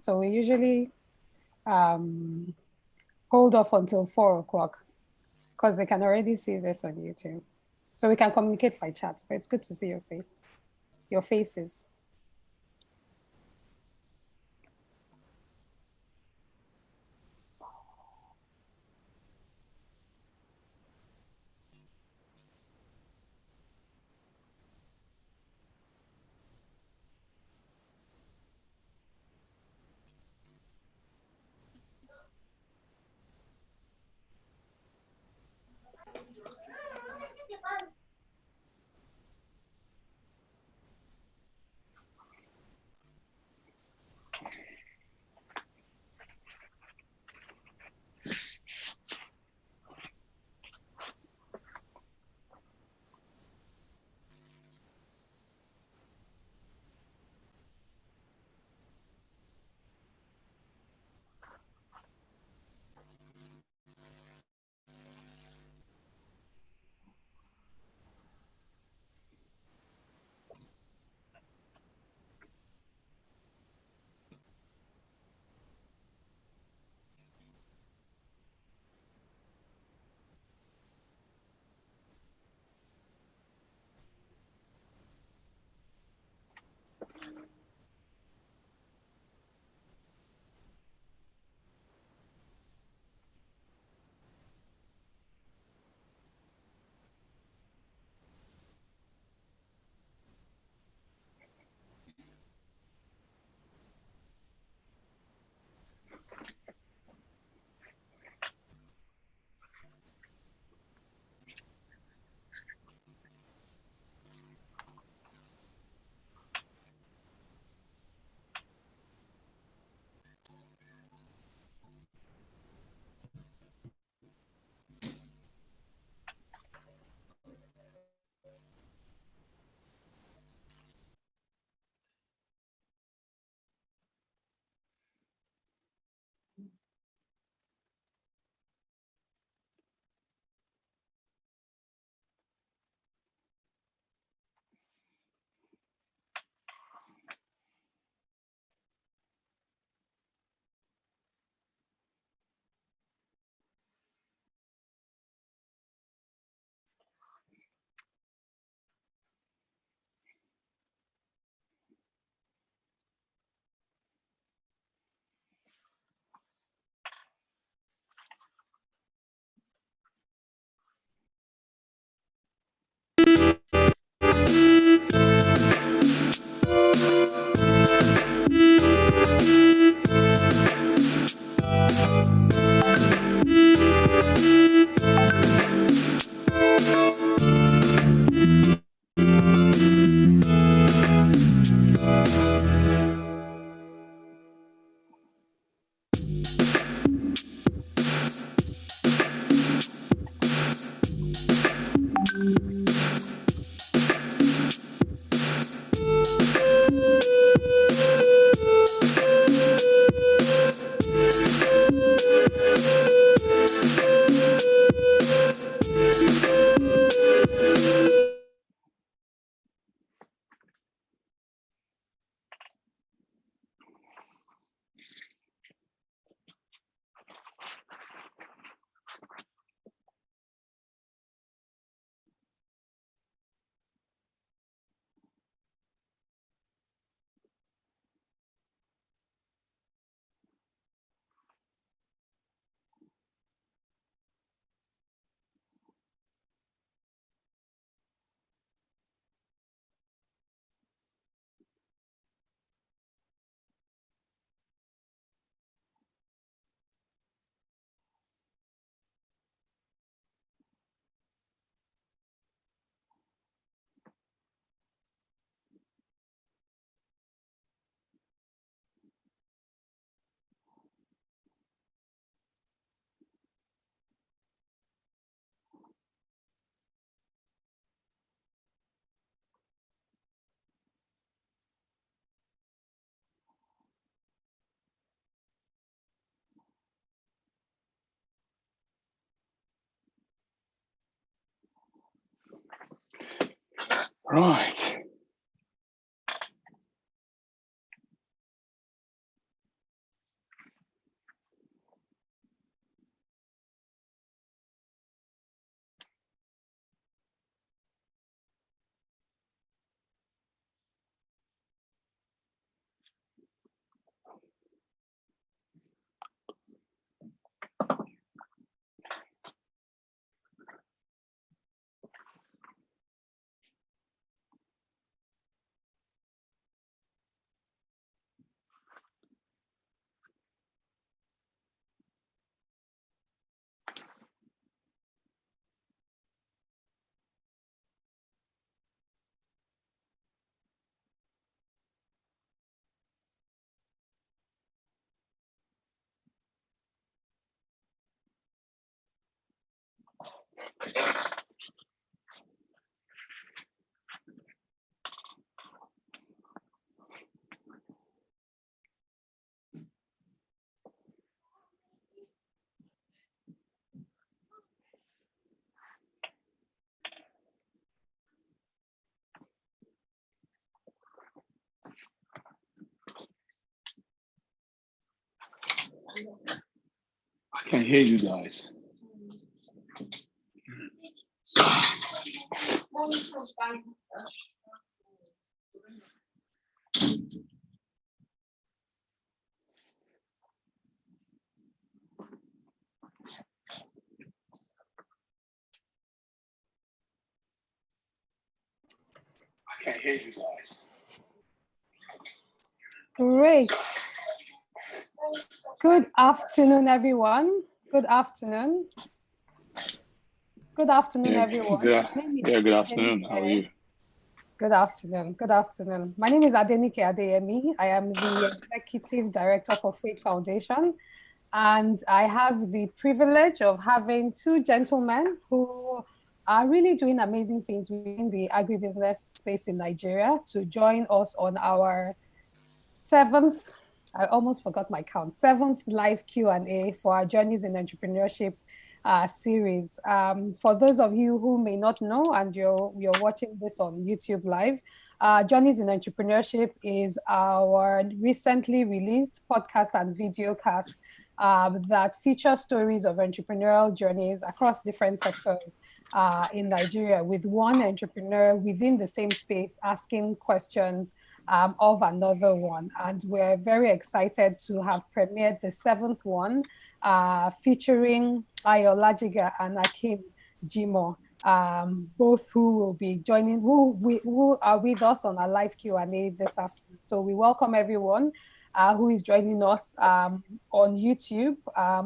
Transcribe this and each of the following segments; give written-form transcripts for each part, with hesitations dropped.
So we usually hold off until 4 o'clock because they can already see this on YouTube. So we can communicate by chat, but it's good to see your faces. Right. I can hear you guys. I can hear you guys. Great. Good afternoon, everyone. Good afternoon. Good afternoon, everyone. Good afternoon. How are you? Good afternoon. Good afternoon. My name is Adenike Adeyemi. I am the Executive Director for Faith Foundation, and I have the privilege of having two gentlemen who are really doing amazing things within the agribusiness space in Nigeria to join us on our seventh, I almost forgot my count, seventh live Q&A for our Journeys in Entrepreneurship series. For those of you who may not know and you're watching this on YouTube Live, Journeys in Entrepreneurship is our recently released podcast and video cast that features stories of entrepreneurial journeys across different sectors in Nigeria, with one entrepreneur within the same space asking questions of another one. And we're very excited to have premiered the seventh one, featuring Ayo Olajiga and Hakeem Jimo, both who will be joining, who are with us on our live Q&A this afternoon. So we welcome everyone who is joining us on YouTube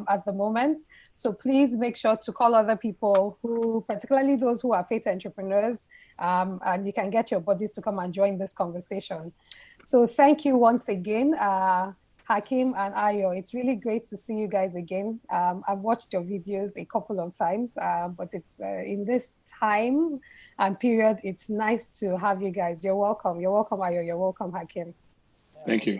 at the moment. So please make sure to call other people who, particularly those who are faith entrepreneurs, and you can get your buddies to come and join this conversation. So thank you once again, Hakeem and Ayo. It's really great to see you guys again. I've watched your videos a couple of times, but it's in this time and period, it's nice to have you guys. You're welcome. You're welcome, Ayo. You're welcome, Hakeem. Thank you.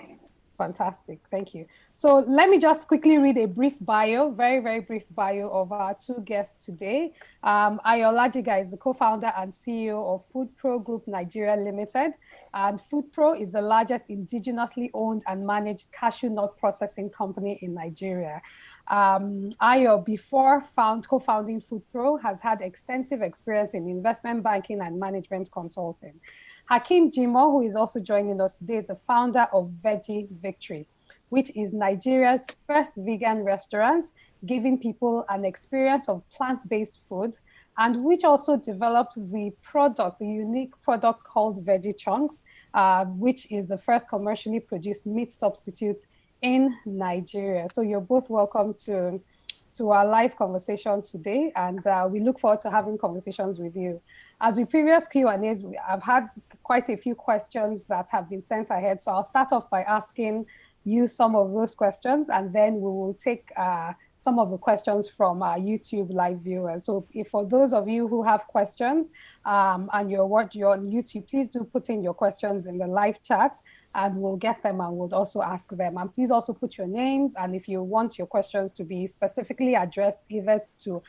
Fantastic, thank you. So let me just quickly read a brief bio, very brief bio of our two guests today. Ayo Olajiga is the co-founder and CEO of FoodPro Group Nigeria Limited, and FoodPro is the largest indigenously owned and managed cashew nut processing company in Nigeria. Ayo, before co-founding FoodPro, has had extensive experience in investment banking and management consulting. Hakeem Jimo, who is also joining us today, is the founder of Veggie Victory, which is Nigeria's first vegan restaurant, giving people an experience of plant-based food, and which also developed the unique product called Veggie Chunks, which is the first commercially produced meat substitute in Nigeria. So you're both welcome to our live conversation today, and we look forward to having conversations with you. As with previous Q&As, I've had quite a few questions that have been sent ahead, so I'll start off by asking you some of those questions, and then we will take some of the questions from our YouTube live viewers. So if for those of you who have questions and you're on YouTube, please do put in your questions in the live chat and we'll get them and we'll also ask them. And please also put your names, and if you want your questions to be specifically addressed either to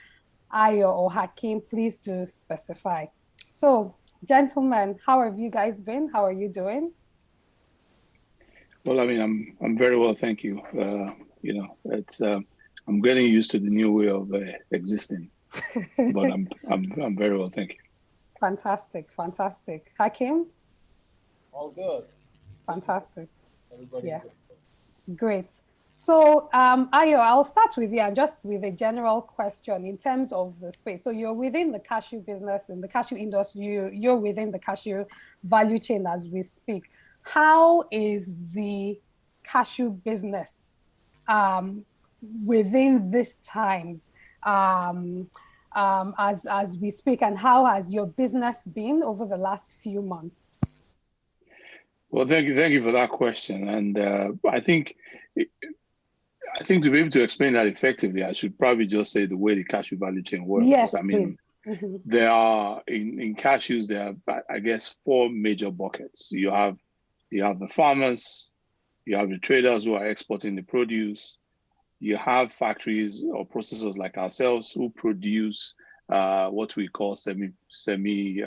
Ayo or Hakeem, please do specify. So gentlemen, how have you guys been? How are you doing? Well, I mean, I'm very well, thank you. You know, it's I'm getting used to the new way of existing, but I'm very well, thank you. Fantastic. Hakeem? All good. Fantastic. Everybody good. Great. So Ayo, I'll start with you and just with a general question in terms of the space. So you're within the cashew business, in the cashew industry, you're within the cashew value chain as we speak. How is the cashew business within these times as we speak, and how has your business been over the last few months? Well, thank you for that question. And I think I think to be able to explain that effectively, I should probably just say the way the cashew value chain works. Yes, I mean, there are in cashews, there are, I guess, four major buckets. You have the farmers, you have the traders who are exporting the produce, you have factories or processors like ourselves who produce what we call semi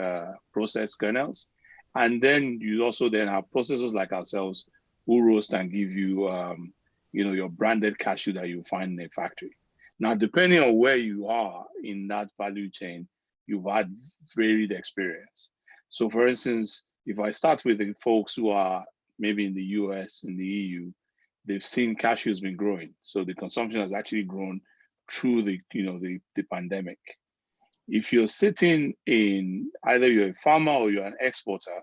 processed kernels, and then you also then have processors like ourselves who roast and give you your branded cashew that you find in a factory. Now, depending on where you are in that value chain, you've had varied experience. So, for instance, if I start with the folks who are maybe in the US, in the EU, they've seen cashews been growing. So the consumption has actually grown through the pandemic. If you're sitting in either you're a farmer or you're an exporter,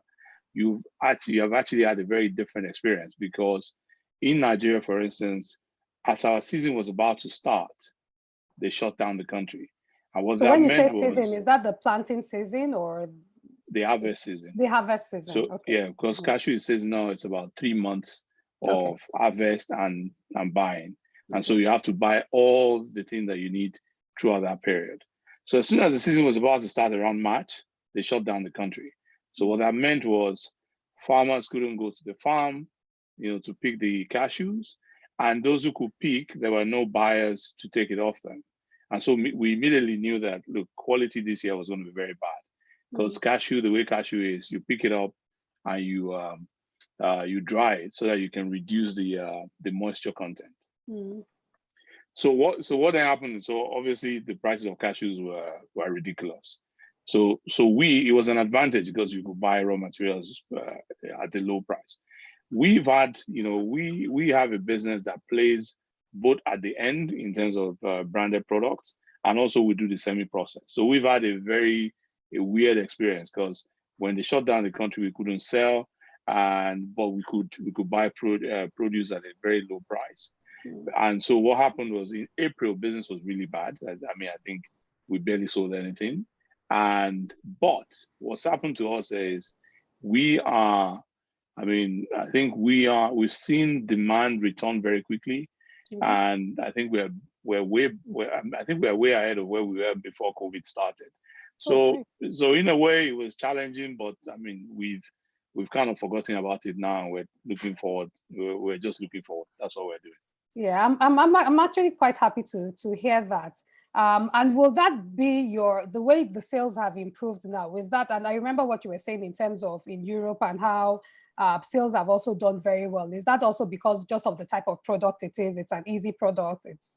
you have actually had a very different experience, because in Nigeria, for instance, as our season was about to start, they shut down the country. And what so that when you meant say season, is that the planting season or the harvest season? The harvest season. So okay. Yeah, because cashew is seasonal, it's about 3 months of harvest and buying. And so you have to buy all the things that you need throughout that period. So as soon as the season was about to start around March, they shut down the country. So what that meant was farmers couldn't go to the farm, to pick the cashews. And those who could pick, there were no buyers to take it off them. And so we immediately knew that, look, quality this year was going to be very bad. Because cashew, the way cashew is, you pick it up and you dry it so that you can reduce the moisture content. So what then happened? So obviously the prices of cashews were ridiculous. So it was an advantage because you could buy raw materials at a low price. We've had, we have a business that plays both at the end in terms of branded products, and also we do the semi-process. So we've had a weird experience, because when they shut down the country, we couldn't sell, but we could buy produce at a very low price. And so what happened was, in April, business was really bad. I think we barely sold anything. But what's happened to us is we've seen demand return very quickly. And I think we're way ahead of where we were before COVID started. So in a way it was challenging, but we've kind of forgotten about it now, and we're looking forward. We're just looking forward. That's what we're doing. Yeah, I'm actually quite happy to hear that. And will that be the way the sales have improved now? Is that, and I remember what you were saying in terms of in Europe and how sales have also done very well. Is that also because just of the type of product it is? It's an easy product. It's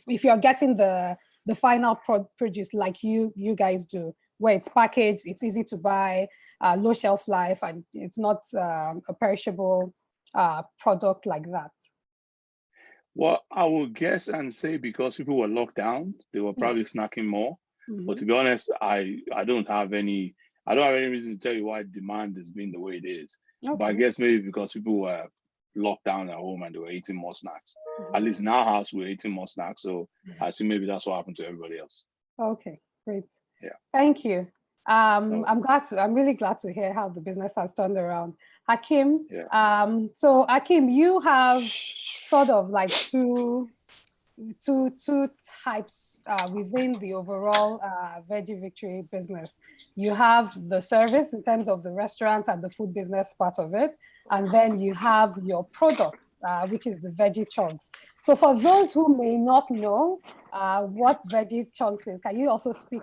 if you're getting the final produce like you guys do, where it's packaged, it's easy to buy, low shelf life, and it's not a perishable product like that. Well, I will guess and say because people were locked down, they were probably snacking more. But to be honest, I don't have any reason to tell you why demand has been the way it is. But I guess maybe because people were locked down at home and they were eating more snacks. At least in our house, we're eating more snacks. So I assume maybe that's what happened to everybody else. Okay, great. Yeah. Thank you. I'm really glad to hear how the business has turned around. Hakeem, so Hakeem, you have sort of like two types within the overall Veggie Victory business. You have the service in terms of the restaurant and the food business part of it, and then you have your product, which is the Veggie Chunks. So for those who may not know what Veggie Chunks is, can you also speak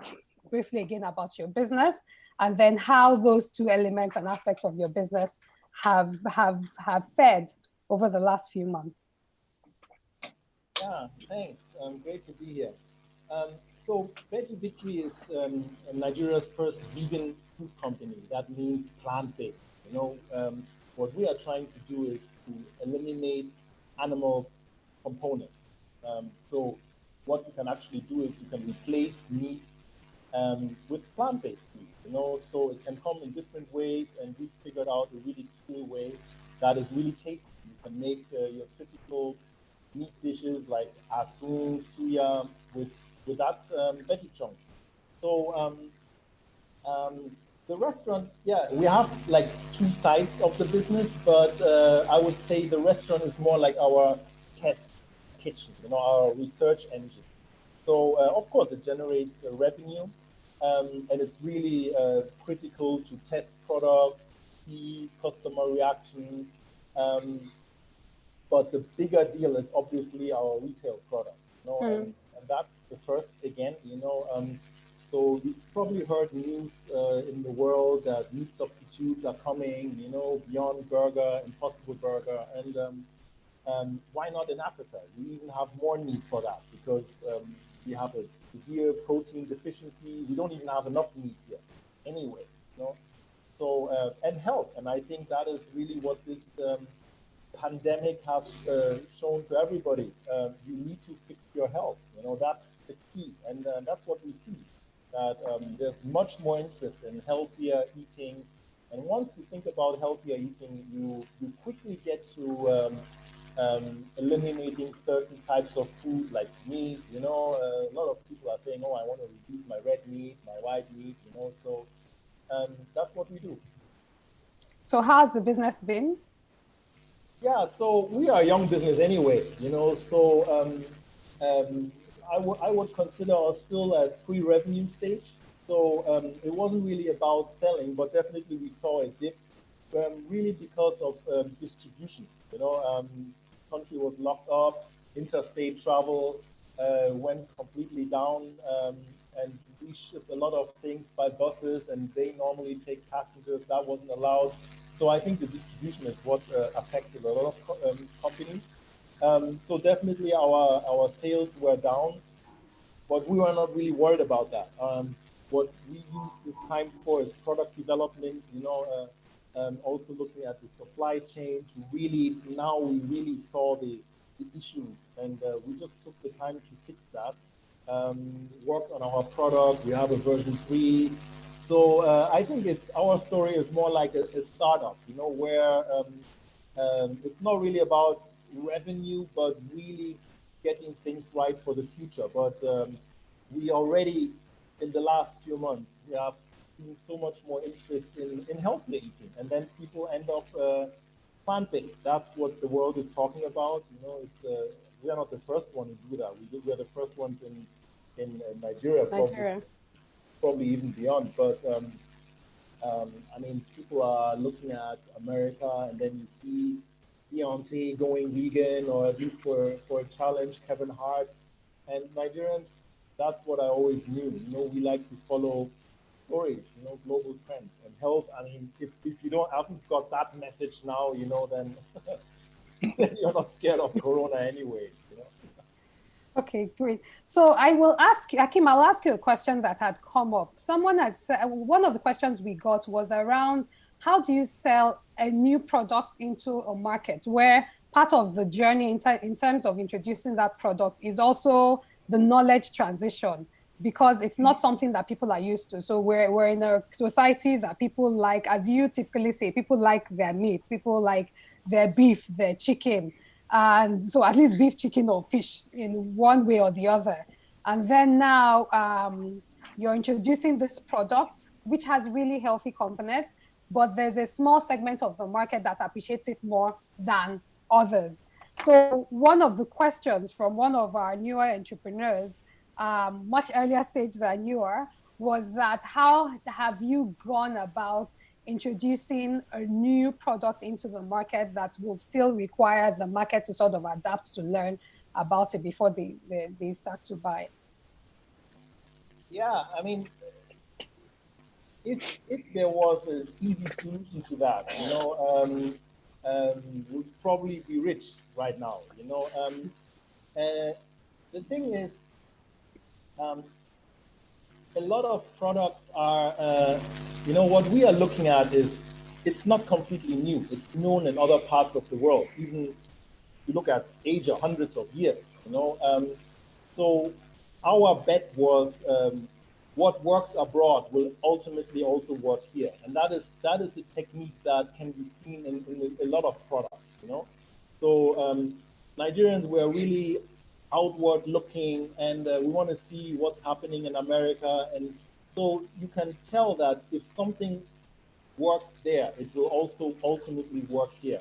briefly again about your business, and then how those two elements and aspects of your business have fared over the last few months? Yeah, thanks. Great to be here. So Veggie Victory is Nigeria's first vegan food company. That means plant-based. What we are trying to do is to eliminate animal components. So what you can actually do is you can replace meat with plant-based meat. So it can come in different ways, and we figured out a really cool way that is really tasty. You can make your typical meat dishes like atum, suya with that veggie chunks. So the restaurant, we have like two sides of the business, but I would say the restaurant is more like our kitchen, our research engine. So of course it generates revenue, and it's really critical to test products, see customer reaction. But the bigger deal is obviously our retail product, and that's the first again, so you've probably heard news in the world that meat substitutes are coming, Beyond Burger, Impossible Burger, and why not in Africa? We even have more need for that because we have a severe protein deficiency. We don't even have enough meat here anyway, So, and health, and I think that is really what this pandemic has shown to everybody. You need to fix your health. That's the key, and that's what we see. That there's much more interest in healthier eating, and once you think about healthier eating, you quickly get to eliminating certain types of food like meat. A lot of people are saying, "Oh, I want to reduce my red meat, my white meat." So that's what we do. So how's the business been? Yeah, so we are a young business anyway, so I would consider us still at pre-revenue stage. So it wasn't really about selling, but definitely we saw a dip, really because of distribution. Country was locked up, interstate travel went completely down, and we shipped a lot of things by buses, and they normally take passengers. That wasn't allowed. So I think the distribution is what affected a lot of companies. So definitely our sales were down, but we were not really worried about that. What we use this time for is product development, also looking at the supply chain to really, now we really saw the issues, and we just took the time to fix that. Worked on our product. We have a version 3. So I think our story is more like a startup, where it's not really about revenue, but really getting things right for the future. But we already, in the last few months, we have seen so much more interest in healthier eating, and then people end up plant-based. That's what the world is talking about. We are not the first one to do that. We are the first ones in Nigeria. Probably even beyond. But I mean, people are looking at America, and then you see Beyonce going vegan, or at least for a challenge, Kevin Hart, and Nigerians. That's what I always knew. We like to follow stories, global trends and health. I mean, if you haven't got that message now, then then you're not scared of Corona anyway. Okay, great. So I will ask you, Hakeem, I'll ask you a question that had come up. Someone has said, one of the questions we got was around how do you sell a new product into a market where part of the journey in terms of introducing that product is also the knowledge transition, because it's not something that people are used to. So we're in a society that people like, as you typically say, people like their meat, people like their beef, their chicken. And so at least beef, chicken, or fish in one way or the other. And then now you're introducing this product, which has really healthy components, but there's a small segment of the market that appreciates it more than others. So one of the questions from one of our newer entrepreneurs, much earlier stage than you are, was that how have you gone about introducing a new product into the market that will still require the market to sort of adapt to learn about it before they start to buy? Yeah, I mean, if there was an easy solution to that, we'd probably be rich right now. The thing is, a lot of products are, what we are looking at is, it's not completely new. It's known in other parts of the world. Even if you look at Asia, hundreds of years, So our bet was, what works abroad will ultimately also work here. And that is the technique that can be seen in a lot of products, So Nigerians were really outward looking, and we want to see what's happening in America. And so you can tell that if something works there, it will also ultimately work here.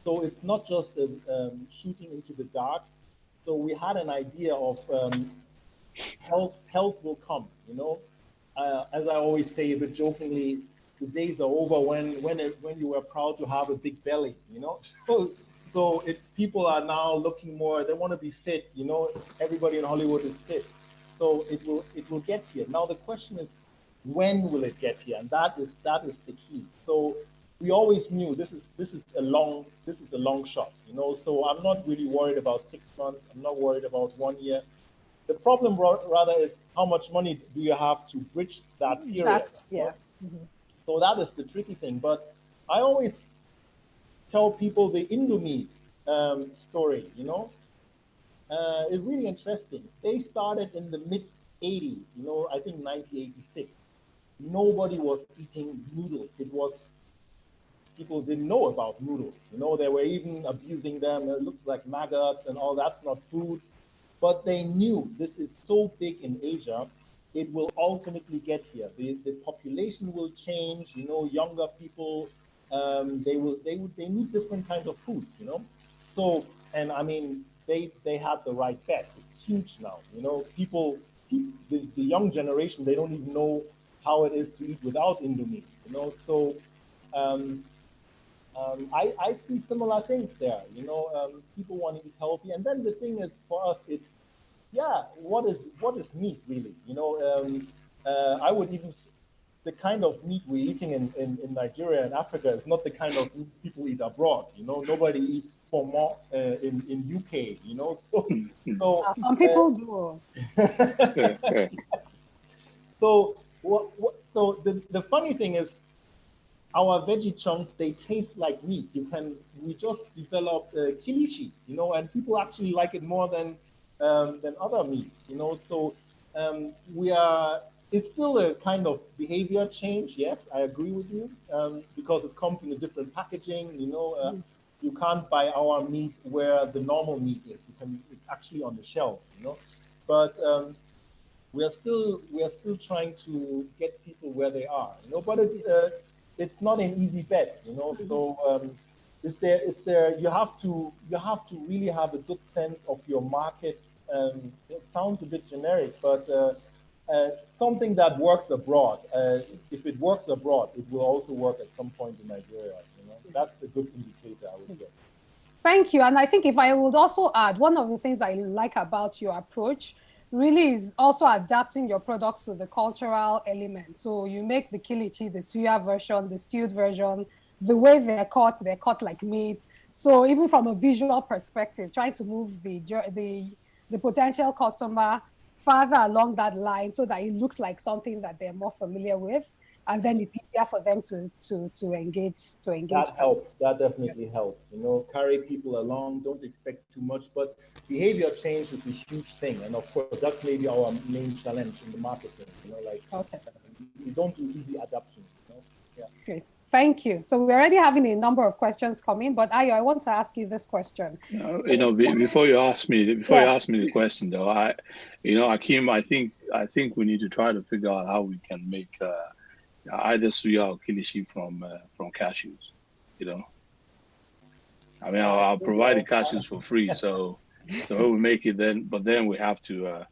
So it's not just shooting into the dark. So we had an idea of health will come, you know. As I always say a bit jokingly, the days are over when you were proud to have a big belly, you know. So people are now looking more, they want to be fit, you know, everybody in Hollywood is fit. So it will get here. Now the question is, when will it get here? And that is the key. So we always knew this is a long shot, you know. So I'm not really worried about 6 months. I'm not worried about 1 year. The problem rather is how much money do you have to bridge that period? Yeah. Mm-hmm. So that is the tricky thing. But I always tell people the Indomie story, you know. It's really interesting. They started in the mid 80s, you know, I think 1986. Nobody was eating noodles. It was, people didn't know about noodles. You know, they were even abusing them. It looks like maggots and all that's not food. But they knew this is so big in Asia, it will ultimately get here. The population will change, you know, younger people, they need different kinds of food, you know. So, and I mean, they had the right bet. It's huge now, you know. The young generation, they don't even know how it is to eat without Indomie, you know. So I see similar things there, you know. People want to eat healthy, and then the thing is for us, it's, yeah, what is meat really, you know. I would even, the kind of meat we're eating in Nigeria and Africa is not the kind of meat people eat abroad, you know. Nobody eats pomo in UK, you know. So Some people do. So so the funny thing is, our veggie chunks, they taste like meat. We just developed kilishi, you know, and people actually like it more than other meats, you know. So it's still a kind of behavior change. Yes, I agree with you, because it comes in a different packaging, you know. You can't buy our meat where the normal meat is. It's actually on the shelf, you know. But we are still trying to get people where they are, you know. But it's not an easy bet, you know. So you have to really have a good sense of your market. It sounds a bit generic, but something that works abroad. If it works abroad, it will also work at some point in Nigeria. You know, that's a good indicator, I would say. Thank you. And I think if I would also add, one of the things I like about your approach really is also adapting your products to the cultural element. So you make the kilichi, the suya version, the stewed version, the way they're cut like meat. So even from a visual perspective, trying to move the potential customer farther along that line so that it looks like something that they're more familiar with. And then it's easier for them to engage. That helps. That definitely helps. You know, carry people along. Don't expect too much, but behavior change is a huge thing. And of course, that's maybe our main challenge in the marketing. You know, like we don't do easy adoption. You know? Yeah. Great. Thank you. So we're already having a number of questions coming, but Ayo, I want to ask you this question. You know, before you ask me the question though, Hakeem, I think we need to try to figure out how we can make either suya or kilishi from cashews. You know, I mean, I'll provide the cashews for free, so we make it then, but then we have to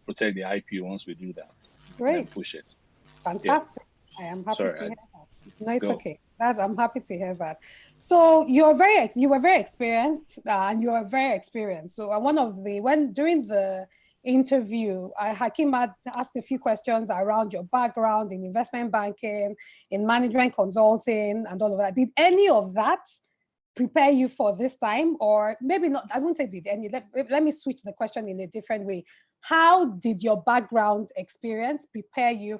protect the IP once we do that. Great. And push it. Fantastic. Yeah. I am happy to hear that. No, it's okay. I'm happy to hear that. So you were very experienced, and you are very experienced. So during the interview, Hakeem had asked a few questions around your background in investment banking, in management consulting, and all of that. Did any of that prepare you for this time? Or maybe not, I wouldn't say did any. Let me switch the question in a different way. How did your background experience prepare you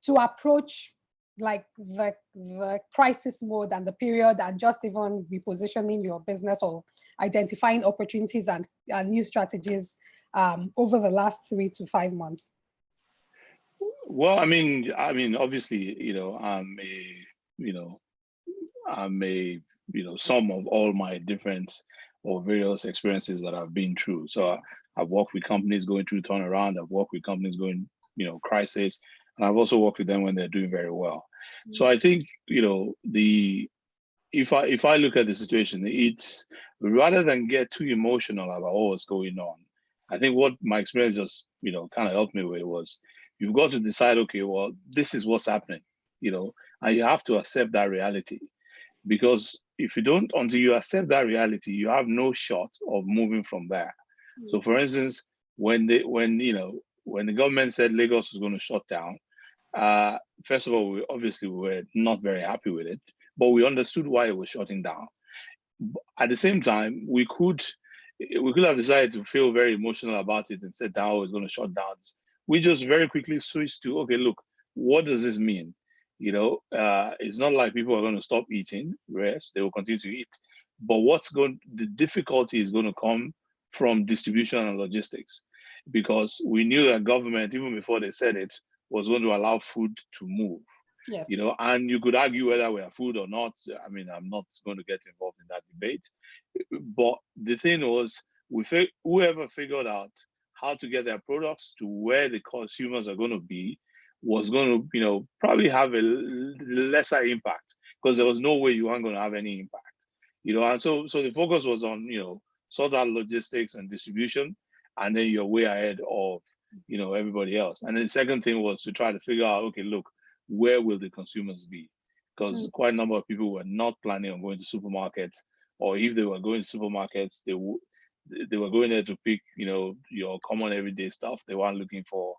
to approach like the crisis mode and the period, and just even repositioning your business or identifying opportunities and new strategies over the last 3 to 5 months? Well, I mean, obviously, I'm a sum of all my different or various experiences that I've been through. So I've worked with companies going through turnaround. I've worked with companies going, crisis, and I've also worked with them when they're doing very well. So I think, if I look at the situation, it's rather than get too emotional about what's going on. I think what my experience just kind of helped me with was you've got to decide, okay, well, this is what's happening, and you have to accept that reality, because if you don't, until you accept that reality, you have no shot of moving from there. So, for instance, when the government said Lagos was going to shut down, first of all, we obviously were not very happy with it, but we understood why it was shutting down. At the same time, we could have decided to feel very emotional about it and said that was going to shut down. We just very quickly switched to, okay, look, what does this mean? It's not like people are going to stop eating. Rest, they will continue to eat. But the difficulty is going to come from distribution and logistics, because we knew that government, even before they said it, was going to allow food to move. Yes. And you could argue whether we are food or not. I mean, I'm not going to get involved in that debate. But the thing was, whoever figured out how to get their products to where the consumers are going to be was going to, probably have a lesser impact, because there was no way you weren't going to have any impact. And so the focus was on, sort out logistics and distribution, and then you're way ahead of, everybody else. And then the second thing was to try to figure out, okay, look, where will the consumers be? Because quite a number of people were not planning on going to supermarkets, or if they were going to supermarkets, they were going there to pick, your common everyday stuff. They weren't looking for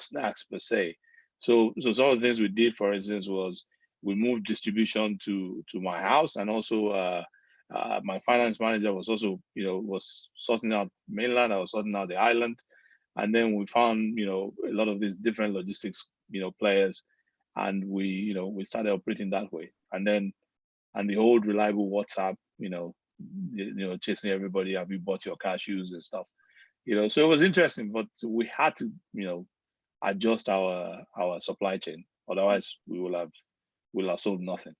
snacks per se. So some of the things we did, for instance, was we moved distribution to my house, and also my finance manager was also, was sorting out mainland. I was sorting out the island, and then we found, a lot of these different logistics, players, and we started operating that way. And the old reliable WhatsApp, chasing everybody, have you bought your cashews and stuff, so it was interesting, but we had to, adjust our supply chain. Otherwise, we'll have sold nothing.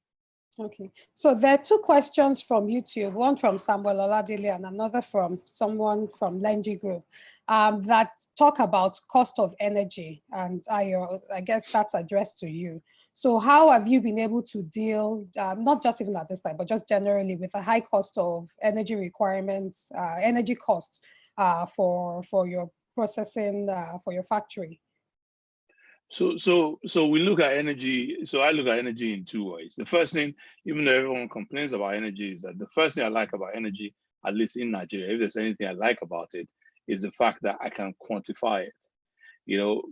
Okay, so there are two questions from YouTube, one from Samuel Oladile and another from someone from Lenji Group, that talk about cost of energy. And I guess that's addressed to you. So how have you been able to deal, not just even at this time, but just generally, with a high cost of energy requirements, energy costs for your processing, for your factory? So we look at energy. So I look at energy in two ways. The first thing, even though everyone complains about energy, is that the first thing I like about energy, at least in Nigeria, if there's anything I like about it, is the fact that I can quantify it.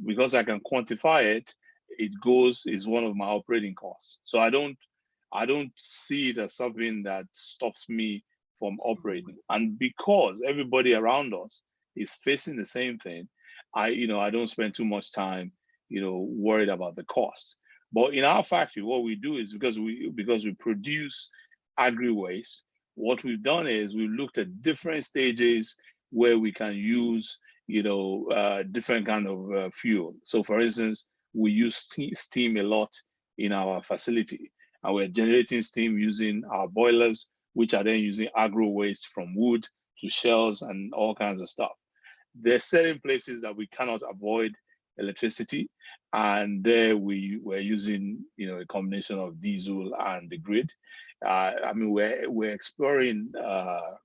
Because I can quantify it, is one of my operating costs. So I don't see it as something that stops me from operating. And because everybody around us is facing the same thing, I don't spend too much time worried about the cost. But in our factory, what we do is, because we produce agri-waste, what we've done is we've looked at different stages where we can use different kind of fuel. So for instance, we use steam a lot in our facility, and we're generating steam using our boilers, which are then using agro-waste from wood to shells and all kinds of stuff. There's certain places that we cannot avoid electricity, and there we're using a combination of diesel and the grid. We're exploring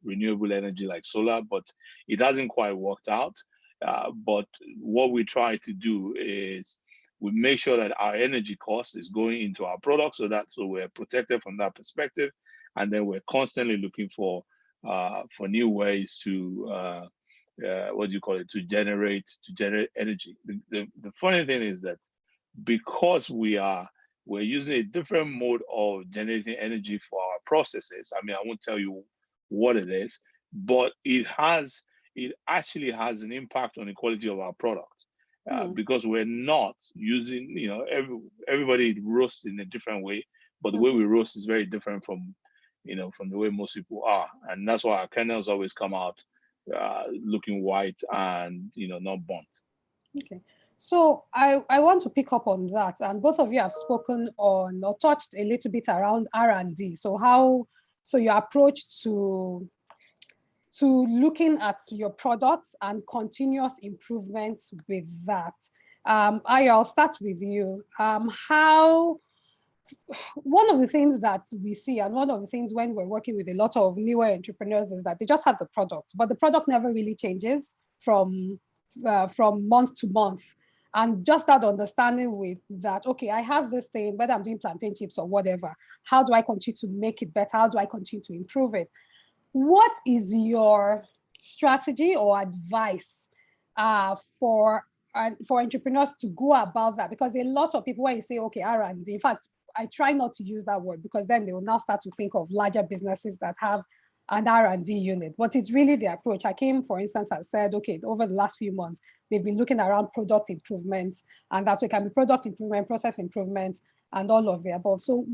renewable energy like solar, but it hasn't quite worked out. But what we try to do is we make sure that our energy cost is going into our products, so we're protected from that perspective, and then we're constantly looking for new ways to to generate energy. The funny thing is that because we're using a different mode of generating energy for our processes. I won't tell you what it is, but it actually has an impact on the quality of our product. Because we're not using, everybody roasts in a different way, but the way we roast is very different from the way most people are. And that's why our kernels always come out looking white and not burnt. Okay, so I want to pick up on that, and both of you have spoken on or touched a little bit around R&D. So your approach to looking at your products and continuous improvements with that. I'll start with you. How one of the things that we see, and one of the things when we're working with a lot of newer entrepreneurs, is that they just have the product, but the product never really changes from month to month. And just that understanding with that, okay, I have this thing, whether I'm doing plantain chips or whatever, how do I continue to make it better? How do I continue to improve it? What is your strategy or advice for entrepreneurs to go about that? Because a lot of people, when you say, okay, R&D, in fact, I try not to use that word, because then they will now start to think of larger businesses that have an R&D unit. But it's really the approach. Hakeem, for instance, has said, okay, over the last few months, they've been looking around product improvements, and that's what it can be product improvement, process improvement, and all of the above. So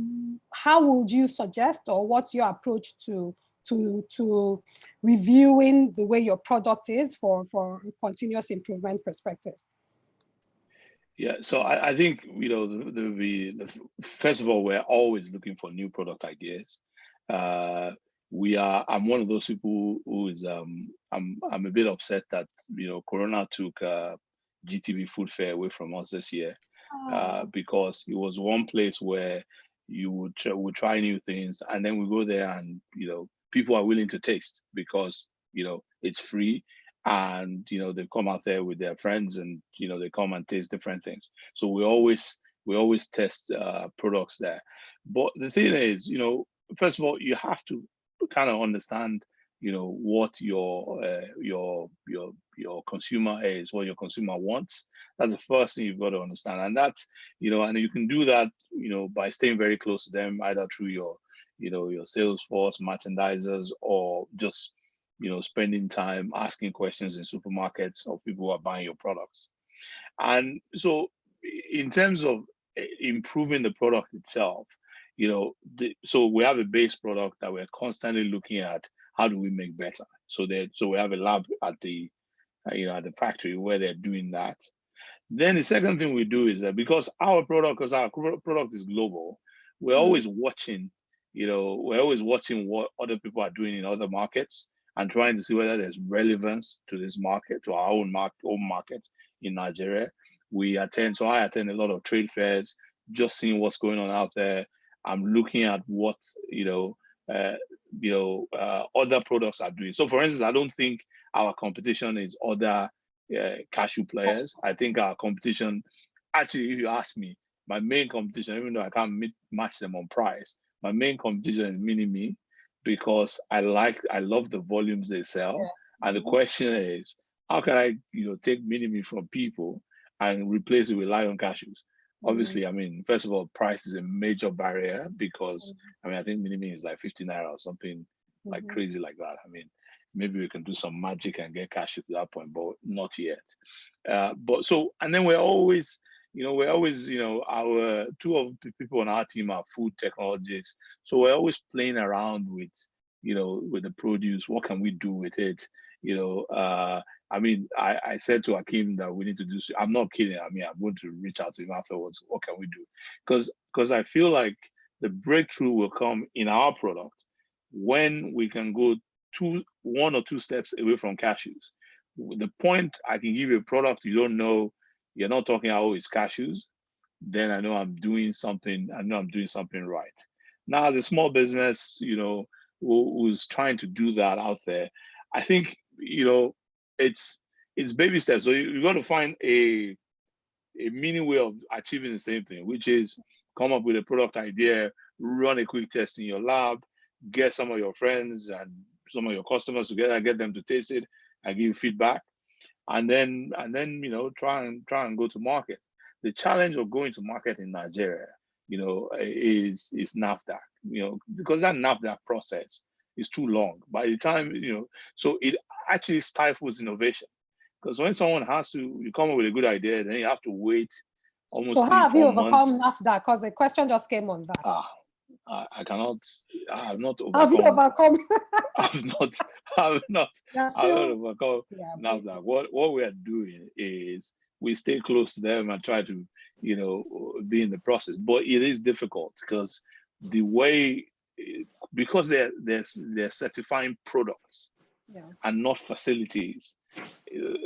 how would you suggest, or what's your approach to reviewing the way your product is for continuous improvement perspective? Yeah, so I think, first of all, we're always looking for new product ideas. I'm one of those people who is I'm a bit upset that Corona took GTB Food Fair away from us this year, because it was one place where you would try new things, and then we go there and people are willing to taste because it's free, and they come out there with their friends, and they come and taste different things. So we always test products there. But the thing is, first of all, you have to kind of understand what your consumer is, what your consumer wants. That's the first thing you've got to understand, and that's and you can do that by staying very close to them, either through your your sales force, merchandisers, or just spending time asking questions in supermarkets of people who are buying your products. And so in terms of improving the product itself, so we have a base product that we're constantly looking at. How do we make better? So we have a lab at the at the factory where they're doing that. Then the second thing we do is that because our product is global, we're always watching, what other people are doing in other markets, and trying to see whether there's relevance to this market, to our own market in Nigeria. So I attend a lot of trade fairs, just seeing what's going on out there. I'm looking at what other products are doing. So for instance, I don't think our competition is other cashew players. I think our competition, actually, if you ask me, my main competition, even though I can't match them on price, my main competition is Mini-Me, because I love the volumes they sell. Yeah. And the question is, how can I take Mini-Me from people and replace it with Lion Cashews? Obviously, I mean, first of all, price is a major barrier, because I think Mini-Me is like 50 naira or something like crazy like that. I mean, maybe we can do some magic and get cashew to that point, but not yet. And then we're always, our two of the people on our team are food technologists. So we're always playing around with, with the produce. What can we do with it? I mean, I said to Hakeem that we need to do. I'm not kidding. I mean, I'm going to reach out to him afterwards. What can we do? Because I feel like the breakthrough will come in our product when we can go 1 or 2 steps away from cashews. The point I can give you a product you don't know, you're not talking, oh, it's cashews, then I know I'm doing something. I know I'm doing something right. Now, as a small business, who's trying to do that out there, I think it's baby steps. So you got to find a mini way of achieving the same thing, which is come up with a product idea, run a quick test in your lab, get some of your friends and some of your customers together, get them to taste it and give you feedback, and then try and go to market. The challenge of going to market in Nigeria, is NAFDAC, because that NAFDAC process is too long. By the time, so it actually stifles innovation, because when someone you come up with a good idea, then you have to wait almost. So how have you overcome NAFDAC? Because the question just came on that. I have not overcome. Have you overcome? I've not overcome NAFDAC. What we are doing is we stay close to them and try to, be in the process. But it is difficult because because they're certifying products and not facilities.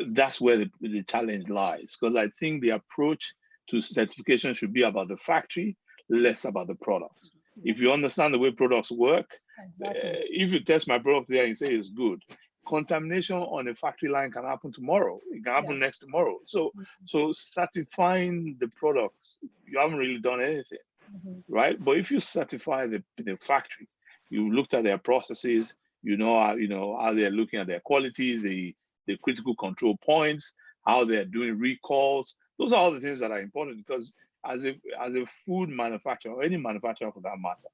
That's where the challenge lies. Because I think the approach to certification should be about the factory. less about the product. If you understand the way products work, if you test my product there and you say it's good, contamination on a factory line can happen tomorrow. It can happen next tomorrow. So certifying the product, you haven't really done anything, right? But if you certify the factory, you looked at their processes, you know how they're looking at their quality, the critical control points, how they're doing recalls. Those are all the things that are important, because as a food manufacturer, or any manufacturer for that matter,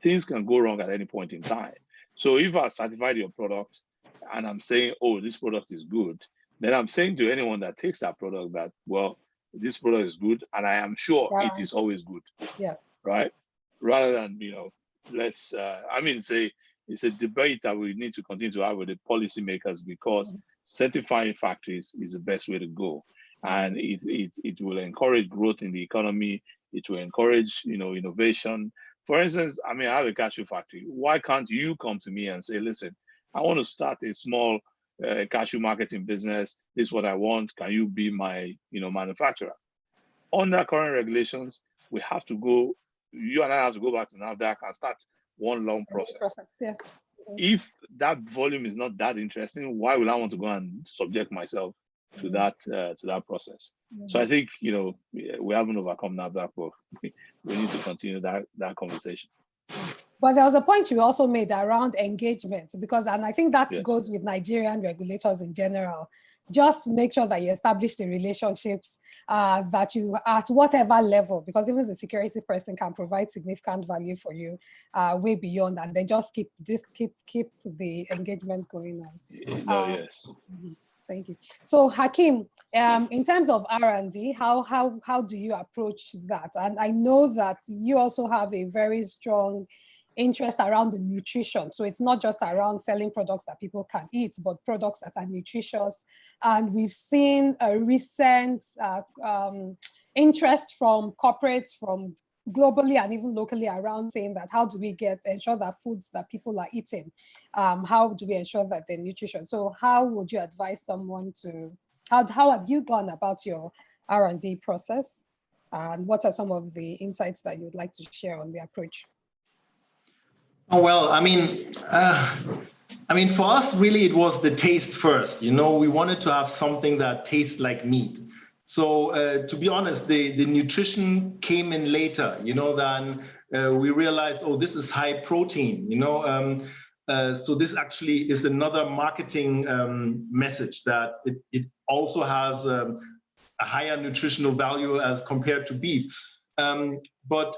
things can go wrong at any point in time. So if I certified your product and I'm saying, oh, this product is good, then I'm saying to anyone that takes that product that, well, this product is good, and I am sure it is always good. Yes. Right? Rather than, let's, say it's a debate that we need to continue to have with the policymakers, because certifying factories is the best way to go. And it will encourage growth in the economy. It will encourage, innovation. For instance, I have a cashew factory. Why can't you come to me and say, listen, I want to start a small cashew marketing business. This is what I want. Can you be my, manufacturer? Under current regulations, we have to go, you and I have to go back to NAFDAC and start one long process. Yes. If that volume is not that interesting, why would I want to go and subject myself to that process? So I think, we haven't overcome NAFDAC, but we need to continue that conversation. But there was a point you also made around engagement, and I think that goes with Nigerian regulators in general. Just make sure that you establish the relationships that you, at whatever level, because even the security person can provide significant value for you way beyond, and then just keep the engagement going on. Yes. Thank you. So Hakeem, in terms of R&D, how do you approach that? And I know that you also have a very strong interest around the nutrition. So it's not just around selling products that people can eat, but products that are nutritious. And we've seen a recent interest from corporates, from globally and even locally around, saying that how do we ensure that foods that people are eating, how do we ensure that they're nutritious? So how would you advise someone to, how have you gone about your R&D process? And what are some of the insights that you'd like to share on the approach? Oh, well, for us, really, it was the taste first. We wanted to have something that tastes like meat. So to be honest, the nutrition came in later, then we realized, oh, this is high protein, so this actually is another marketing message, that it also has a higher nutritional value as compared to beef. But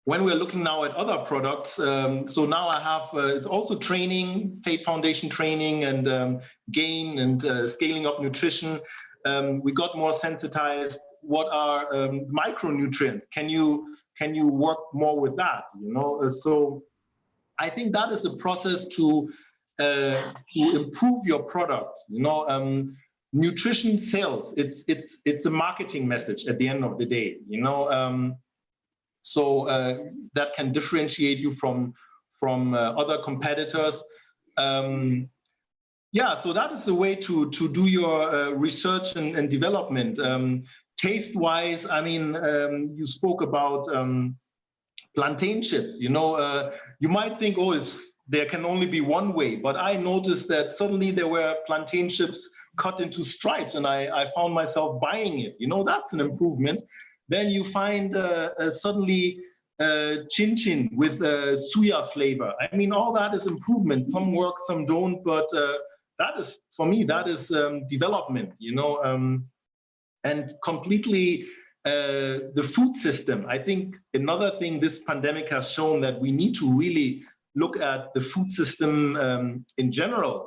when we're looking now at other products, so now I have, it's also training, Fate Foundation training, and GAIN and scaling up nutrition. We got more sensitized. What are micronutrients? Can you work more with that? So I think that is the process to improve your product. Nutrition sells. It's a marketing message at the end of the day. So that can differentiate you from other competitors. So that is the way to do your research and development. Taste-wise, you spoke about plantain chips. You might think, oh, there can only be one way, but I noticed that suddenly there were plantain chips cut into stripes, and I found myself buying it. That's an improvement. Then you find suddenly chin chin with suya flavor. All that is improvement. Some work, some don't, but that is, for me, that is development, and completely the food system. I think another thing this pandemic has shown, that we need to really look at the food system in general.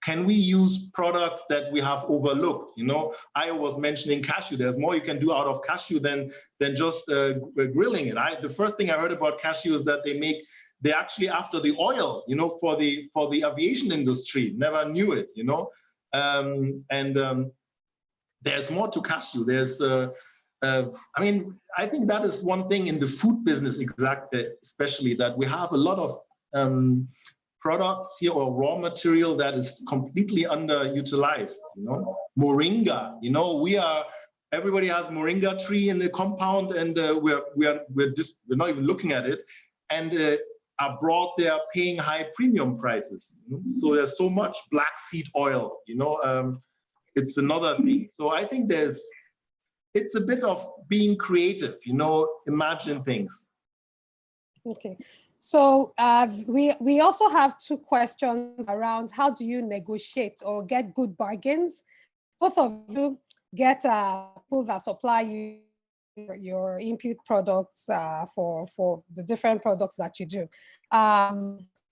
Can we use products that we have overlooked? Ayo was mentioning cashew. There's more you can do out of cashew than just grilling it. The first thing I heard about cashew is that they're actually after the oil, for the aviation industry. Never knew it, there's more to cashew. There's, I think that is one thing in the food business, especially, that we have a lot of products here, or raw material, that is completely underutilized. Moringa, we are everybody has moringa tree in the compound, and we're not even looking at it. And abroad, they are paying high premium prices. So there's so much black seed oil. It's another thing. So I think it's a bit of being creative. Imagine things. Okay. So we also have two questions around how do you negotiate or get good bargains? Both of you get people that supply you your input products for the different products that you do. I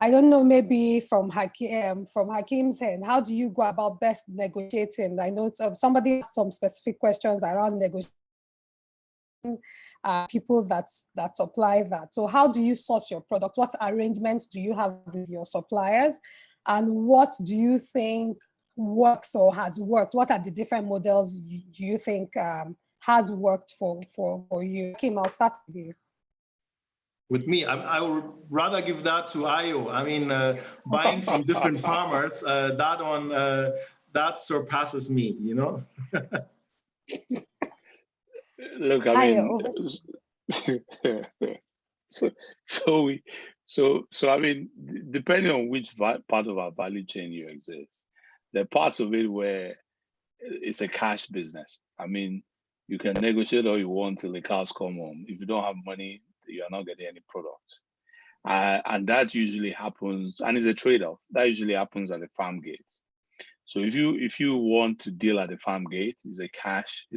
don't know, maybe from Hakeem's end, how do you go about best negotiating? I know somebody has some specific questions around negotiating. People that supply that. So how do you source your product? What arrangements do you have with your suppliers? And what do you think works or has worked? What are the different models do you think has worked for you? Kim, I'll start with you. With me, I would rather give that to Ayo. I mean, buying from different farmers, that surpasses me, Look, I mean, so I mean, depending on which part of our value chain you exist, there are parts of it where it's a cash business. I mean, you can negotiate all you want till the cows come home. If you don't have money, you are not getting any products. And that usually happens, and it's a trade-off. That usually happens at the farm gates. So if you want to deal at the farm gate, it's a cash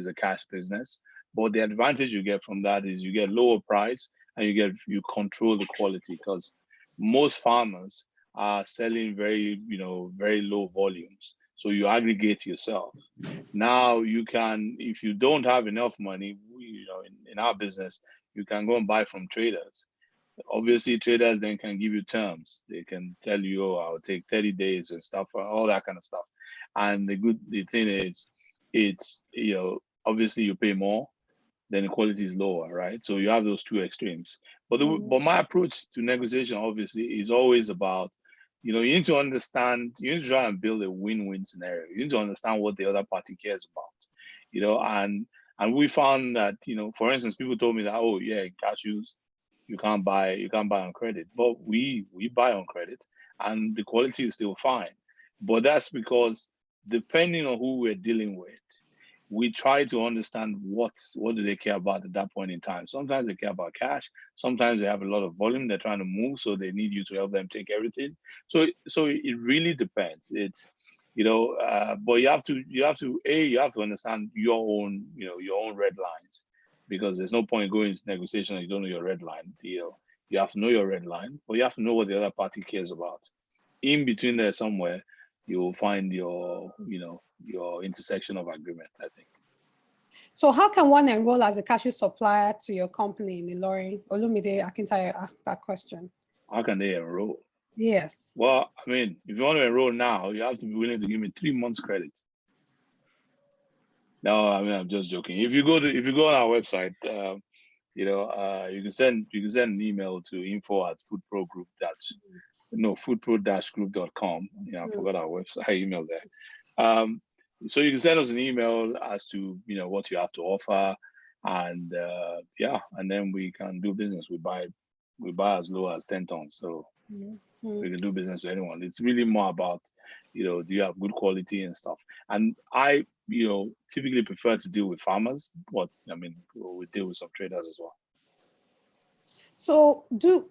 business. But the advantage you get from that is you get lower price and you control the quality, because most farmers are selling very low volumes. So you aggregate yourself. Now you can, if you don't have enough money, in our business, you can go and buy from traders. Obviously, traders then can give you terms. They can tell you, oh, I'll take 30 days and stuff, all that kind of stuff. And the thing is, it's, obviously you pay more, then the quality is lower, right? So you have those two extremes. But my approach to negotiation, obviously, is always about, you need to understand, you need to try and build a win-win scenario. You need to understand what the other party cares about, and we found that, for instance, people told me that, oh yeah, cashews, you can't buy on credit, but we buy on credit, and the quality is still fine. But that's because depending on who we're dealing with, we try to understand what do they care about at that point in time. Sometimes they care about cash. Sometimes they have a lot of volume they're trying to move, so they need you to help them take everything. So it really depends. It's but you have to understand your own red lines, because there's no point going into negotiation and you don't know your red line. You have to know your red line, but you have to know what the other party cares about. In between there somewhere, you will find your intersection of agreement, I think. So how can one enroll as a cashew supplier to your company in Ilorin? Olumide Akintayo asked that question. How can they enroll? Yes. Well, I mean, if you want to enroll now, you have to be willing to give me 3 months credit. No, I mean, I'm just joking. If you go on our website, you can send an email to info@foodprogroup. foodpro-group.com. I forgot our website email there. So you can send us an email as to what you have to offer, and and then we can do business. We buy as low as 10 tons, so we can do business with anyone. It's really more about do you have good quality and stuff. And I typically prefer to deal with farmers, but I mean we deal with some traders as well. So do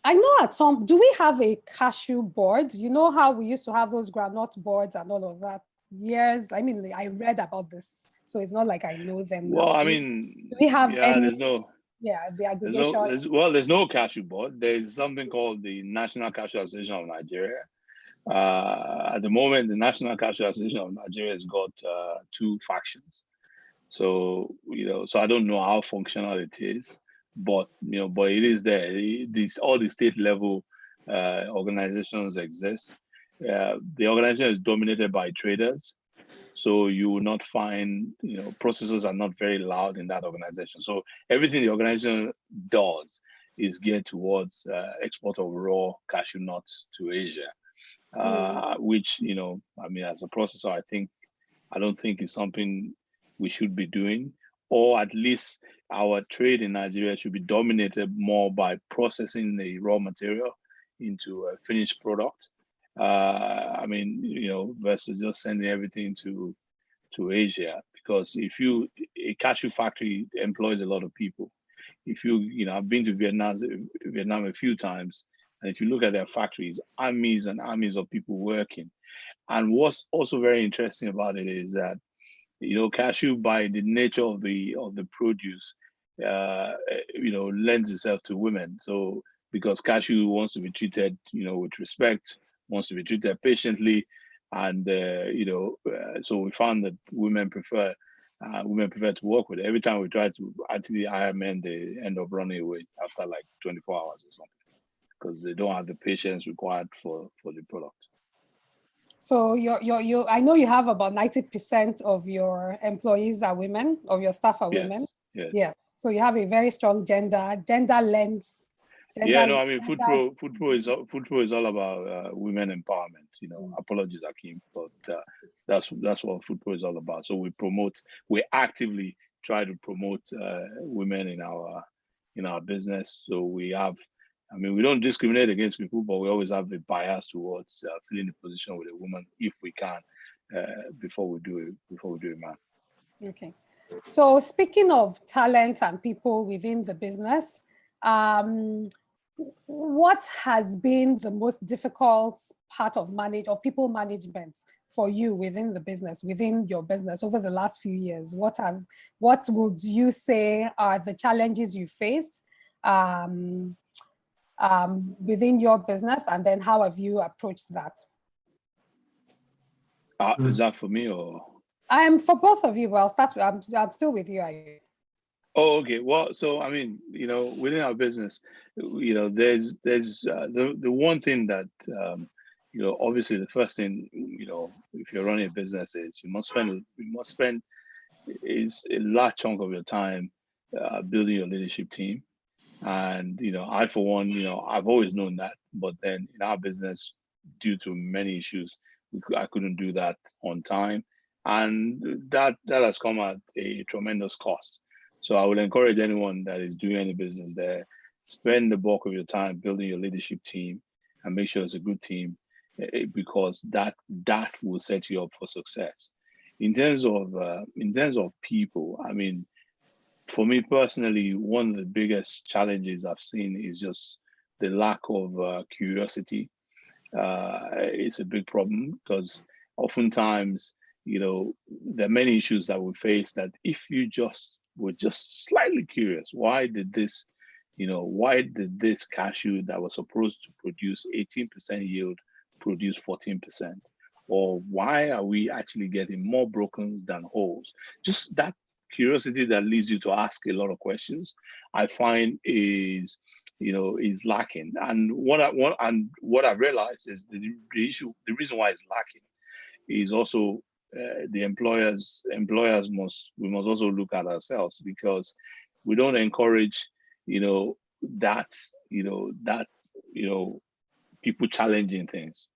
we have a cashew board? You know how we used to have those groundnut boards and all of that years? I mean, I read about this, so it's not like I know them. Well, now. do we have any? The aggregation. There's no cashew board. There's something called the National Cashew Association of Nigeria. At the moment, the National Cashew Association of Nigeria has got 2 factions. So so I don't know how functional it is, but but it is there. All the state level organizations exist. The organization is dominated by traders, so you will not find processors are not very loud in that organization. So everything the organization does is geared towards export of raw cashew nuts to Asia, which I mean, as a processor, I don't think is something we should be doing, or at least our trade in Nigeria should be dominated more by processing the raw material into a finished product. I mean, versus just sending everything to Asia, because a cashew factory employs a lot of people. If I've been to Vietnam a few times, and if you look at their factories, armies and armies of people working. And what's also very interesting about it is that, cashew, by the nature of the produce, lends itself to women. So because cashew wants to be treated, with respect, wants to be treated patiently, and so we found that women prefer to work with it. Every time we try to actually hire men, they end up running away after like 24 hours or something, because they don't have the patience required for the product. So I know you have about 90% of your employees are women, of your staff are women. Yes. So you have a very strong gender lens. FoodPro is all about women empowerment. Apologies, Hakeem, but that's what FoodPro is all about. So we actively try to promote women in our business. So we don't discriminate against people, but we always have a bias towards filling the position with a woman if we can, before we do a man. Okay. So speaking of talent and people within the business, what has been the most difficult part of people management for you within your business over the last few years? What would you say are the challenges you faced within your business, and then how have you approached that? Is that for me or? I'm for both of you, but I'll start with, I'm still with you, Ayo. Oh, okay. Well, so I mean, within our business, there's the one thing that obviously the first thing, if you're running a business, is you must spend is a large chunk of your time building your leadership team. And I, for one, I've always known that, but then in our business, due to many issues, I couldn't do that on time, and that has come at a tremendous cost. So I would encourage anyone that is doing any business there, spend the bulk of your time building your leadership team and make sure it's a good team, because that will set you up for success. In terms of people, I mean, for me personally, one of the biggest challenges I've seen is just the lack of curiosity. It's a big problem, because oftentimes, there are many issues that we face that if you were just slightly curious, why did this cashew that was supposed to produce 18% yield produce 14%? Or why are we actually getting more brokens than wholes? Just that curiosity that leads you to ask a lot of questions, I find is lacking. And what I've realized is the reason why it's lacking is also the employers must also look at ourselves, because we don't encourage people challenging things.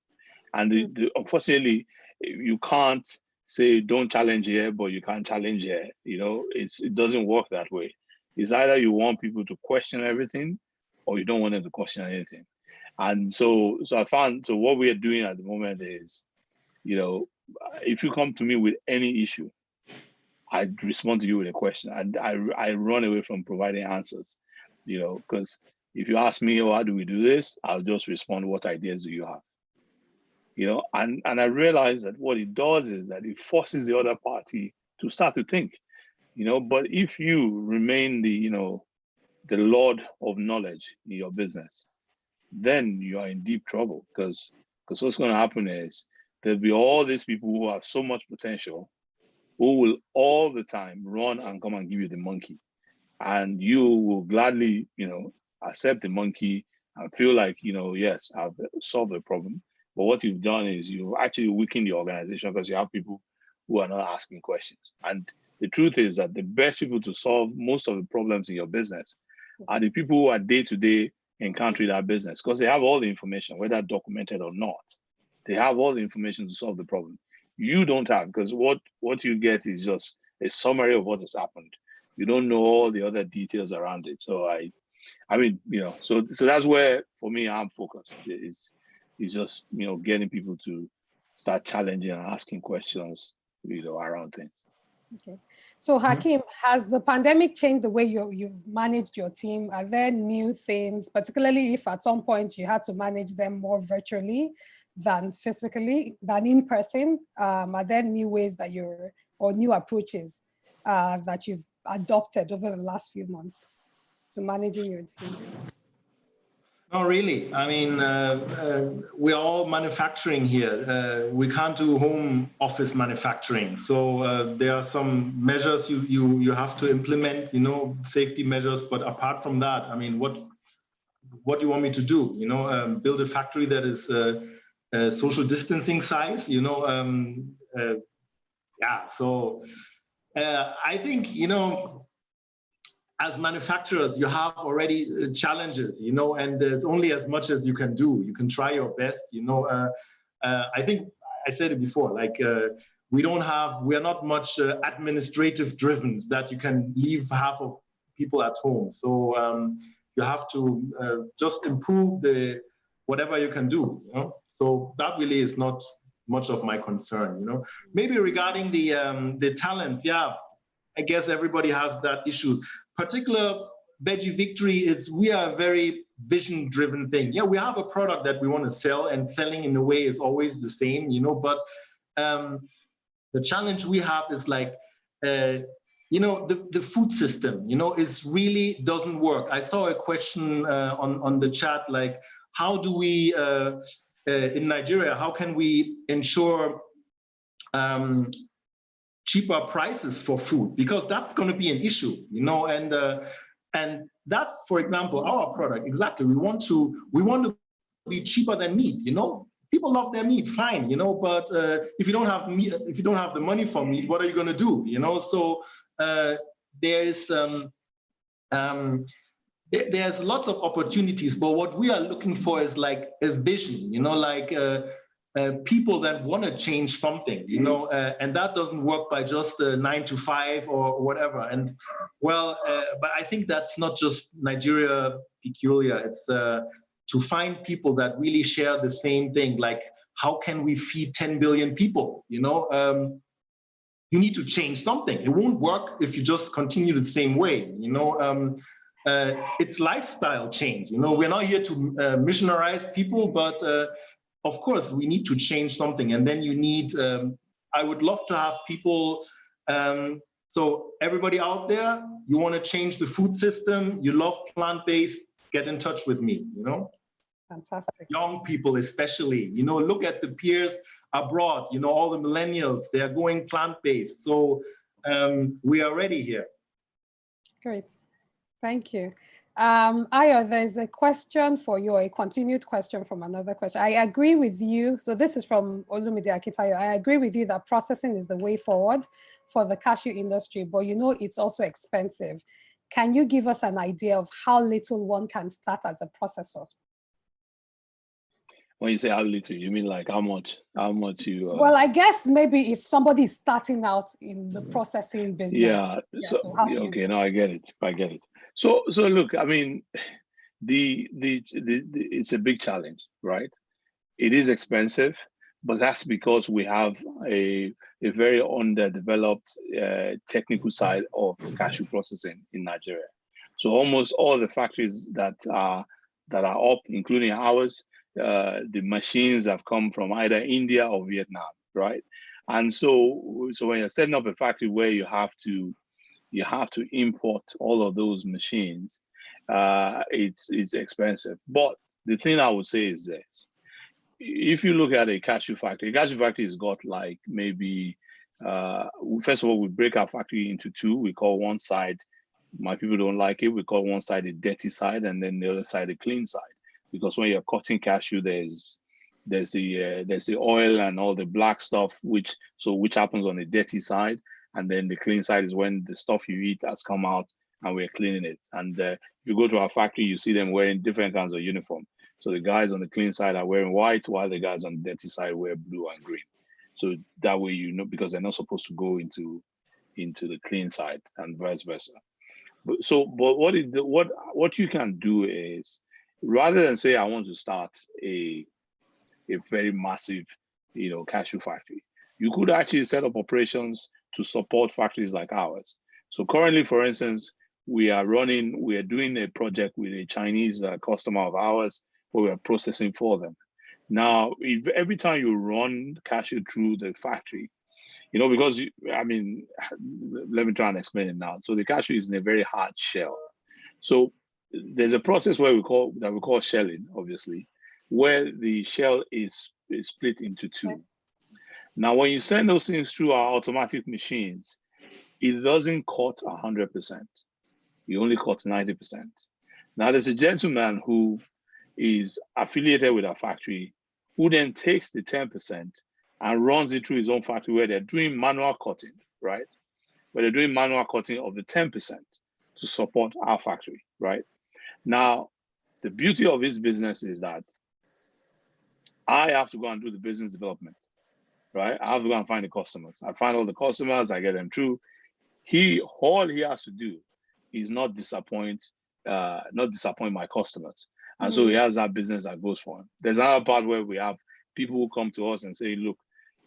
And unfortunately, you can't say don't challenge here, but you can't challenge here. It doesn't work that way. It's either you want people to question everything, or you don't want them to question anything. And so I found, so what we are doing at the moment is, if you come to me with any issue, I respond to you with a question. I run away from providing answers, because if you ask me, how do we do this? I'll just respond, what ideas do you have? And I realize that what it does is that it forces the other party to start to think, but if you remain the Lord of knowledge in your business, then you are in deep trouble, because what's going to happen is there'll be all these people who have so much potential who will all the time run and come and give you the monkey, and you will gladly, accept the monkey and feel like, yes, I've solved the problem. But what you've done is you've actually weakened the organization, because you have people who are not asking questions. And the truth is that the best people to solve most of the problems in your business are the people who are day-to-day encountering that business, because they have all the information, whether documented or not. They have all the information to solve the problem. You don't have, because what you get is just a summary of what has happened. You don't know all the other details around it. So I mean, so that's where for me I'm focused. Is just getting people to start challenging and asking questions, around things. Okay. So Hakeem, has the pandemic changed the way you've managed your team? Are there new things, particularly if at some point you had to manage them more virtually than physically, than in person? Are there new ways that or new approaches that you've adopted over the last few months to managing your team? No, really. I mean, we're all manufacturing here. We can't do home office manufacturing. So there are some measures you have to implement, safety measures. But apart from that, I mean, what do you want me to do? Build a factory that is social distancing size, yeah. So I think, as manufacturers, you have already challenges, and there's only as much as you can do. You can try your best, I think I said it before, like we are not much administrative driven that you can leave half of people at home. So you have to just improve whatever you can do, So that really is not much of my concern, Maybe regarding the talents, yeah, I guess everybody has that issue. Particular Veggie Victory we are a very vision-driven thing. Yeah, we have a product that we want to sell, and selling in a way is always the same, but the challenge we have is like, the food system, is really doesn't work. I saw a question on the chat, like, how do we, in Nigeria, how can we ensure cheaper prices for food, because that's going to be an issue, and that's, for example, our product. Exactly, we want to be cheaper than meat. People love their meat, fine, but if you don't have meat, if you don't have the money for meat, what are you going to do? So there's lots of opportunities, but what we are looking for is like a vision, like people that want to change something, and that doesn't work by just 9 to 5 or whatever. And well, but I think that's not just Nigeria peculiar. It's to find people that really share the same thing. Like, how can we feed 10 billion people? You need to change something. It won't work if you just continue the same way. It's lifestyle change. We're not here to missionarize people, but of course, we need to change something, and then you need, I would love to have people, so everybody out there, you want to change the food system, you love plant-based, get in touch with me, Fantastic. Young people especially, look at the peers abroad, all the millennials, they are going plant-based. So we are ready here. Great, thank you. Ayo, there's a question for you, a continued question from another question. I agree with you. So this is from Olumide Akitayo. I agree with you that processing is the way forward for the cashew industry, but it's also expensive. Can you give us an idea of how little one can start as a processor? When you say how little, you mean like how much you... Well, I guess maybe if somebody is starting out in the processing business. Yeah, so how do you... No, I get it. So look, I mean, it's a big challenge, right? It is expensive, but that's because we have a very underdeveloped technical side of cashew processing in Nigeria. So almost all the factories that are up, including ours, the machines have come from either India or Vietnam, right? And so when you're setting up a factory where you have to import all of those machines, it's expensive. But the thing I would say is this: if you look at a cashew factory has got like maybe, first of all, we break our factory into two. We call one side, my people don't like it, we call one side the dirty side, and then the other side the clean side. Because when you're cutting cashew, there's the oil and all the black stuff, which happens on the dirty side. And then the clean side is when the stuff you eat has come out and we're cleaning it. And if you go to our factory, you see them wearing different kinds of uniform. So the guys on the clean side are wearing white, while the guys on the dirty side wear blue and green. So that way, because they're not supposed to go into into the clean side and vice versa. But what you can do is, rather than say I want to start a very massive, cashew factory, you could actually set up operations to support factories like ours. So currently, for instance, we are doing a project with a Chinese customer of ours where we are processing for them. Now, if every time you run cashew through the factory, because let me try and explain it now. So the cashew is in a very hard shell. So there's a process where we call shelling, obviously, where the shell is split into two. Now, when you send those things through our automatic machines, it doesn't cut 100%. It only cuts 90%. Now, there's a gentleman who is affiliated with our factory who then takes the 10% and runs it through his own factory where they're doing manual cutting, right? Where they're doing manual cutting of the 10% to support our factory, right? Now, the beauty of his business is that I have to go and do the business development, right? I have to go and find the customers. I find all the customers, I get them through. All he has to do is not disappoint my customers. And so he has that business that goes for him. There's another part where we have people who come to us and say, look,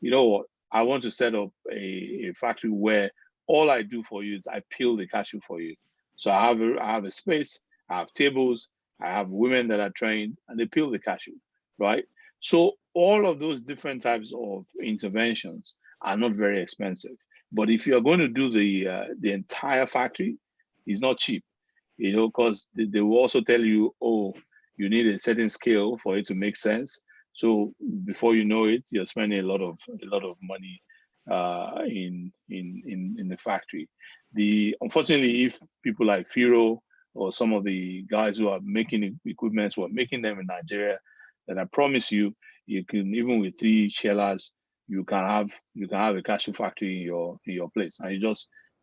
you know what? I want to set up a factory where all I do for you is I peel the cashew for you. So I have a space, I have tables, I have women that are trained, and they peel the cashew, right? So all of those different types of interventions are not very expensive. But if you're going to do the entire factory, it's not cheap, because they will also tell you, oh, you need a certain scale for it to make sense. So before you know it, you're spending a lot of money in the factory. Unfortunately, if people like FoodPro or some of the guys who are making equipment who are making them in Nigeria, then I promise you, you can, even with 3 shellers, you can have a cashew factory in your place, and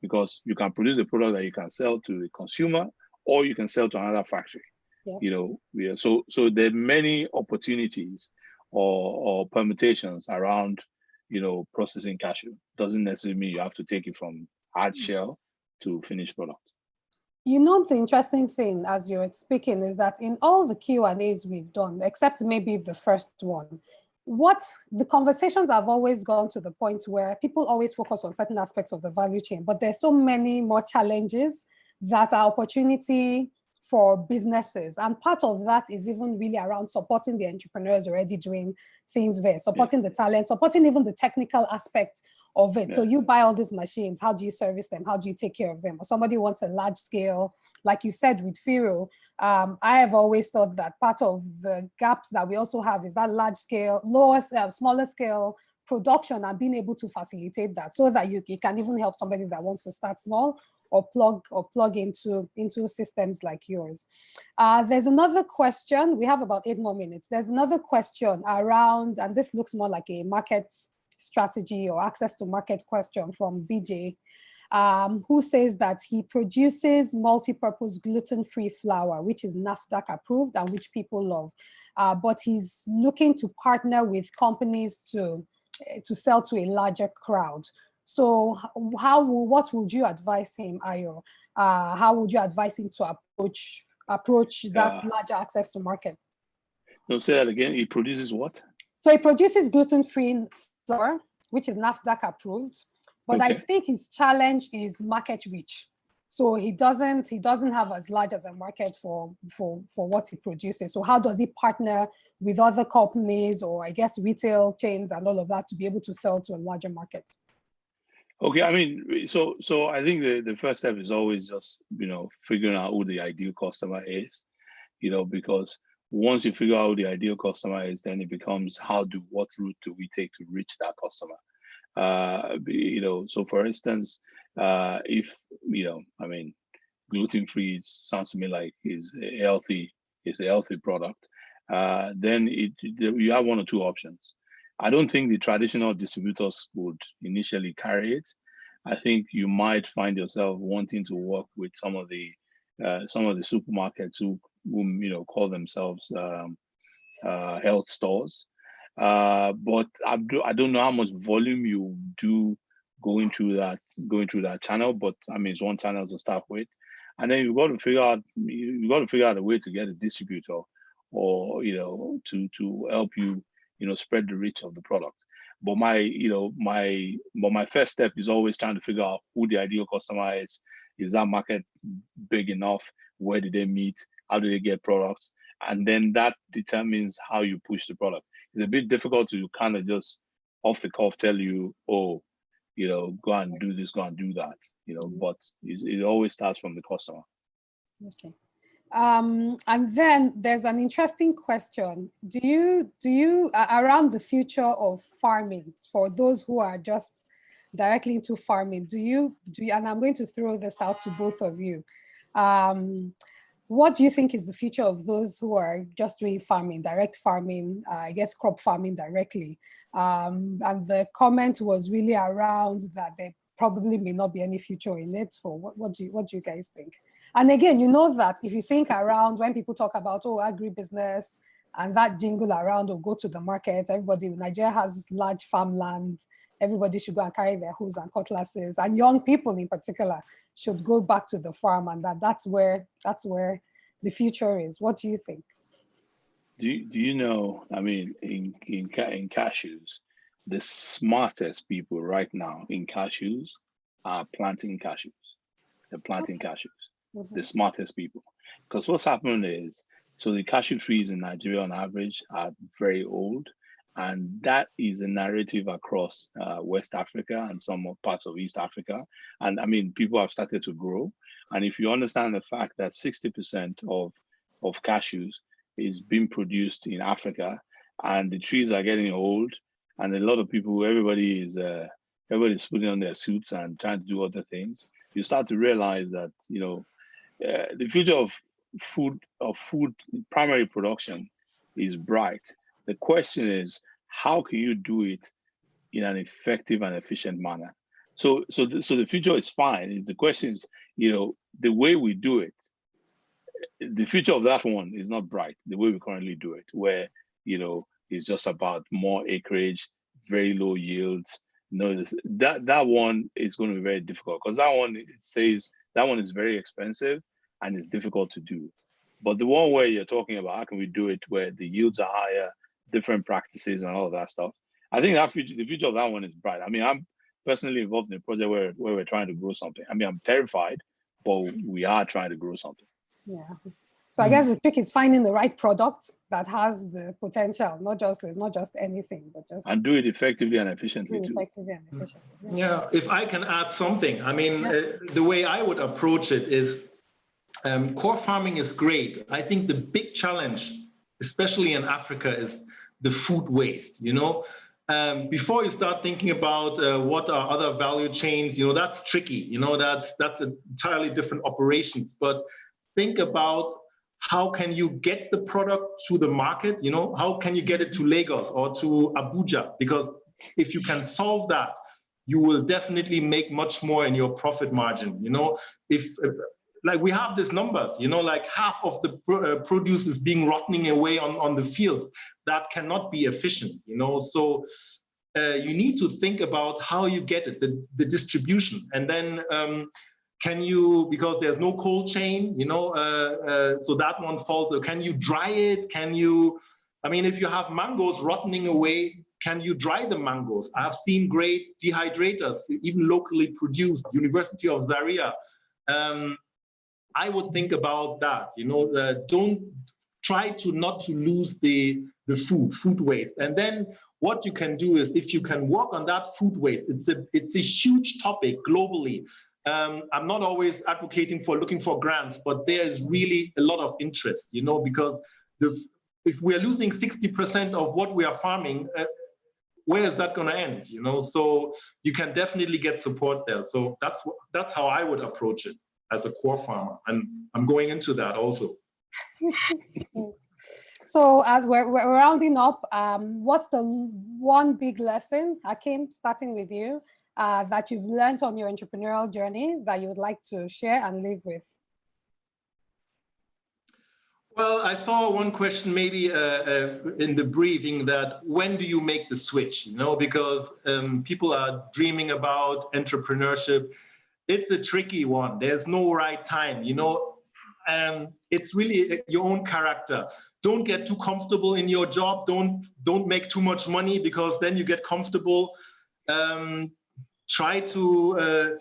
because you can produce a product that you can sell to the consumer or you can sell to another factory. Yeah. So there are many opportunities or permutations around processing cashew. Doesn't necessarily mean you have to take it from hard shell to finished product. The interesting thing as you're speaking is that in all the Q&As we've done, except maybe the first one, the conversations have always gone to the point where people always focus on certain aspects of the value chain, but there's so many more challenges that are opportunity for businesses. And part of that is even really around supporting the entrepreneurs already doing things there, supporting the talent, supporting even the technical aspect of it. Yeah. So you buy all these machines, how do you service them? How do you take care of them? Or somebody wants a large scale, like you said with FoodPro. I have always thought that part of the gaps that we also have is that large scale, smaller scale production, and being able to facilitate that so that you can even help somebody that wants to start small or plug into systems like yours. There's another question. We have about 8 more minutes. There's another question around, and this looks more like a market strategy or access to market question from BJ, who says that he produces multi-purpose gluten-free flour, which is NAFDAC approved and which people love. But he's looking to partner with companies to sell to a larger crowd. So what would you advise him, Ayo? How would you advise him to approach that larger access to market? No, say that again. He produces what? So he produces gluten-free flour, which is NAFDAC approved. But okay. I think his challenge is market reach. So he doesn't have as large as a market for what he produces. So how does he partner with other companies or I guess retail chains and all of that to be able to sell to a larger market? Okay, I mean, so I think the first step is always just, figuring out who the ideal customer is, because once you figure out who the ideal customer is, then it becomes what route do we take to reach that customer? So for instance, if, gluten-free sounds to me like is a healthy product, then you have 1 or 2 options. I don't think the traditional distributors would initially carry it. I think you might find yourself wanting to work with some of the supermarkets who call themselves health stores. But I don't know how much volume you do going through that channel. But I mean, it's one channel to start with, and then you've got to figure out a way to get a distributor, or to help you spread the reach of the product. But my first step is always trying to figure out who the ideal customer is. Is that market big enough? Where do they meet? How do they get products? And then that determines how you push the product. It's a bit difficult to kind of just off the cuff tell you, oh, go and do this, go and do that, but it always starts from the customer. Okay. And then there's an interesting question. Do you around the future of farming, for those who are just directly into farming, do you, and I'm going to throw this out to both of you. What do you think is the future of those who are just doing farming, direct farming, I guess crop farming directly? And the comment was really around that there probably may not be any future in it. For what do you guys think? And again, that if you think around when people talk about, agribusiness and that jingle around or go to the market, Nigeria has this large farmland, everybody should go and carry their hoes and cutlasses, and young people in particular should go back to the farm, and that's where the future is. What do you think? Do you know, I mean, in cashews, the smartest people right now in cashews are planting cashews. They're planting cashews. Mm-hmm. The smartest people. Because what's happening is, so the cashew trees in Nigeria on average are very old. And that is a narrative across West Africa and some parts of East Africa. And I mean, people have started to grow. And if you understand the fact that 60% of cashews is being produced in Africa, and the trees are getting old, and a lot of people, everybody's putting on their suits and trying to do other things, you start to realize that, the future of food primary production is bright. The question is, how can you do it in an effective and efficient manner? So the future is fine. The question is, the way we do it, the future of that one is not bright, the way we currently do it, where, it's just about more acreage, very low yields. That one is going to be very difficult, because that one, it says that one is very expensive and it's difficult to do. But the one where you're talking about, how can we do it where the yields are higher, different practices and all of that stuff, I think the future of that one is bright. I mean, I'm personally involved in a project where we're trying to grow something. I mean, I'm terrified, but we are trying to grow something. Yeah. So I guess the trick is finding the right product that has the potential, it's not just anything, but just... And do it effectively and efficiently too. Yeah, if I can add something, I mean, the way I would approach it is, core farming is great. I think the big challenge, especially in Africa, is the food waste, before you start thinking about what are other value chains, that's tricky, that's entirely different operations. But think about how can you get the product to the market, how can you get it to Lagos or to Abuja? Because if you can solve that, you will definitely make much more in your profit margin. If like we have these numbers, like half of the produce is being rotting away on the fields. That cannot be efficient, So you need to think about how you get it, the distribution, and then can you, because there's no cold chain, so that one falls. Can you dry it? I mean, if you have mangoes rotting away, can you dry the mangoes? I've seen great dehydrators, even locally produced, University of Zaria. I would think about that, don't try not to lose the food waste. And then what you can do is, if you can work on that food waste, it's a huge topic globally. I'm not always advocating for looking for grants, but there's really a lot of interest, because if we're losing 60% of what we are farming, where is that going to end? So you can definitely get support there. So that's how I would approach it as a core farmer, and I'm going into that also. So as we're rounding up, what's the one big lesson, Hakeem, starting with you, that you've learned on your entrepreneurial journey that you would like to share and live with? Well, I saw one question maybe in the briefing that when do you make the switch? You know, because people are dreaming about entrepreneurship. It's a tricky one. There's no right time, you know, and it's really your own character. Don't get too comfortable in your job. Don't make too much money, because then you get comfortable. Try to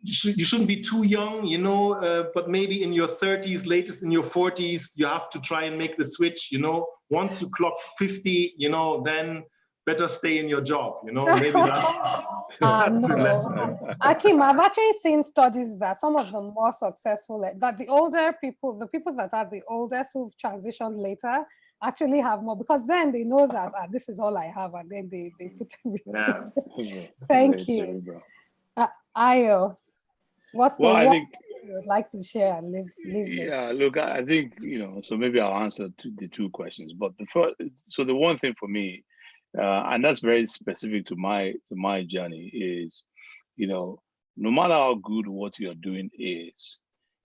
you shouldn't be too young, you know, but maybe in your 30s, latest in your 40s, you have to try and make the switch, you know. Once you clock 50, you know, then better stay in your job, you know. Maybe that's the lesson. Hakeem, I've actually seen studies that some of the more successful, that the older people, the people that are the oldest who've transitioned later, actually have more, because then they know that this is all I have, and then they put everything. Yeah. Thank you. Ayo, what's the one thing you would like to share and leave with? Yeah, look, I think, you know, so maybe I'll answer the two questions. But the first, so the one thing for me, and that's very specific to my journey, is, you know, no matter how good what you're doing is,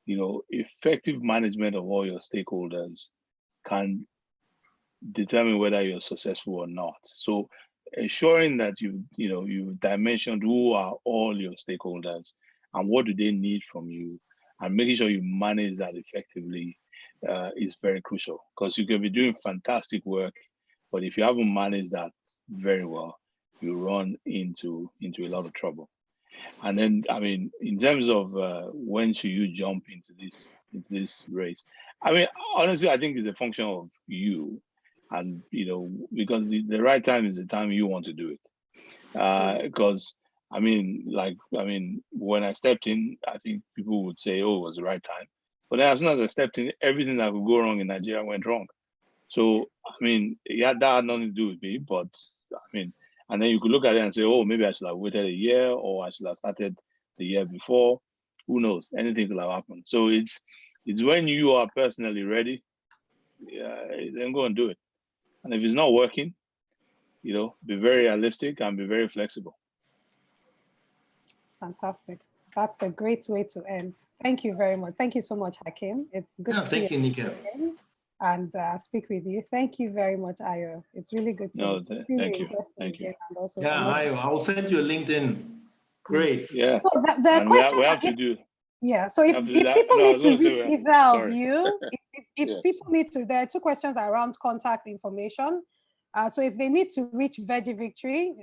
you know, effective management of all your stakeholders can determine whether you're successful or not. So ensuring that you dimensioned who are all your stakeholders and what do they need from you, and making sure you manage that effectively is very crucial, because you can be doing fantastic work, but if you haven't managed that very well, you run into a lot of trouble. And then, I mean, in terms of when should you jump into this race, I mean, honestly, I think it's a function of you, and, you know, because the right time is the time you want to do it. Because I mean, when I stepped in, I think people would say, "Oh, it was the right time." But then, as soon as I stepped in, everything that could go wrong in Nigeria went wrong. So, I mean, yeah, that had nothing to do with me. But I mean, and then you could look at it and say, "Oh, maybe I should have waited a year, or I should have started the year before." Who knows? Anything could have happened. So it's when you are personally ready, then go and do it. And if it's not working, you know, be very realistic and be very flexible. Fantastic. That's a great way to end. Thank you very much. Thank you so much, Hakeem. It's good to see thank you, Nika. And speak with you. Thank you very much, Ayo. It's really good to see you in person again. And also, Ayo, I will send you a LinkedIn. Great. Yeah. So the question we have to do. Yeah. So if people need to reach either of you, if people need to, there are two questions around contact information. So if they need to reach Veggie Victory,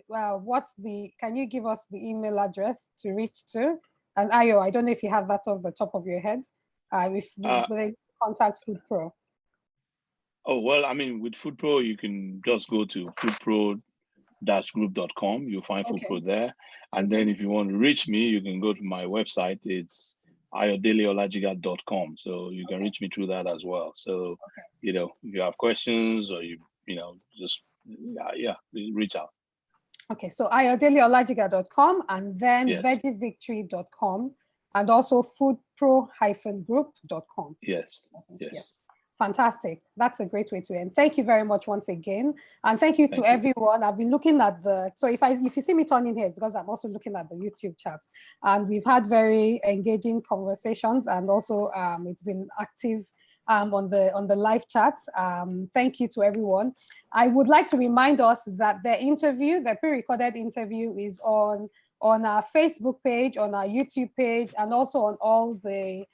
can you give us the email address to reach to? And Ayo, I don't know if you have that off the top of your head. If they contact FoodPro. Oh, well, I mean, with FoodPro, you can just go to foodpro-group.com. You'll find FoodPro there. And then if you want to reach me, you can go to my website. It's ayodeleiolajiga.com. So you can reach me through that as well. So, you know, if you have questions or you know, just, reach out. Okay, so ayodeleiolajiga.com and then veggievictory.com and also foodpro-group.com. Yes. Fantastic. That's a great way to end. Thank you very much once again. And thank you to everyone. I've been looking at so if you see me turning here, because I'm also looking at the YouTube chat, and we've had very engaging conversations, and also it's been active on the live chat. Thank you to everyone. I would like to remind us that the pre-recorded interview is on our Facebook page, on our YouTube page, and also on all the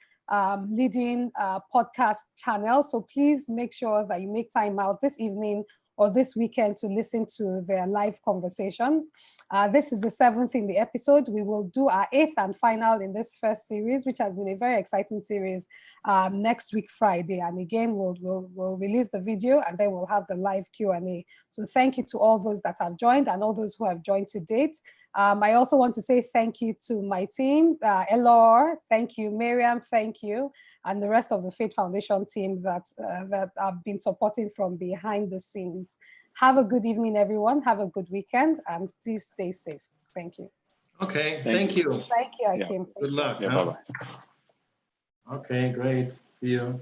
leading podcast channels. So please make sure that you make time out this evening or this weekend to listen to their live conversations. This is the 7th in the episode. We will do our 8th and final in this first series, which has been a very exciting series, next week, Friday. And again, we'll release the video and then we'll have the live Q&A. So thank you to all those that have joined and all those who have joined to date. I also want to say thank you to my team, Elor, thank you, Miriam, thank you, and the rest of the Faith Foundation team that have been supporting from behind the scenes. Have a good evening, everyone. Have a good weekend, and please stay safe. Thank you. Okay, thank you. Thank you, Hakeem. Good luck. Bye-bye. Okay, great. See you.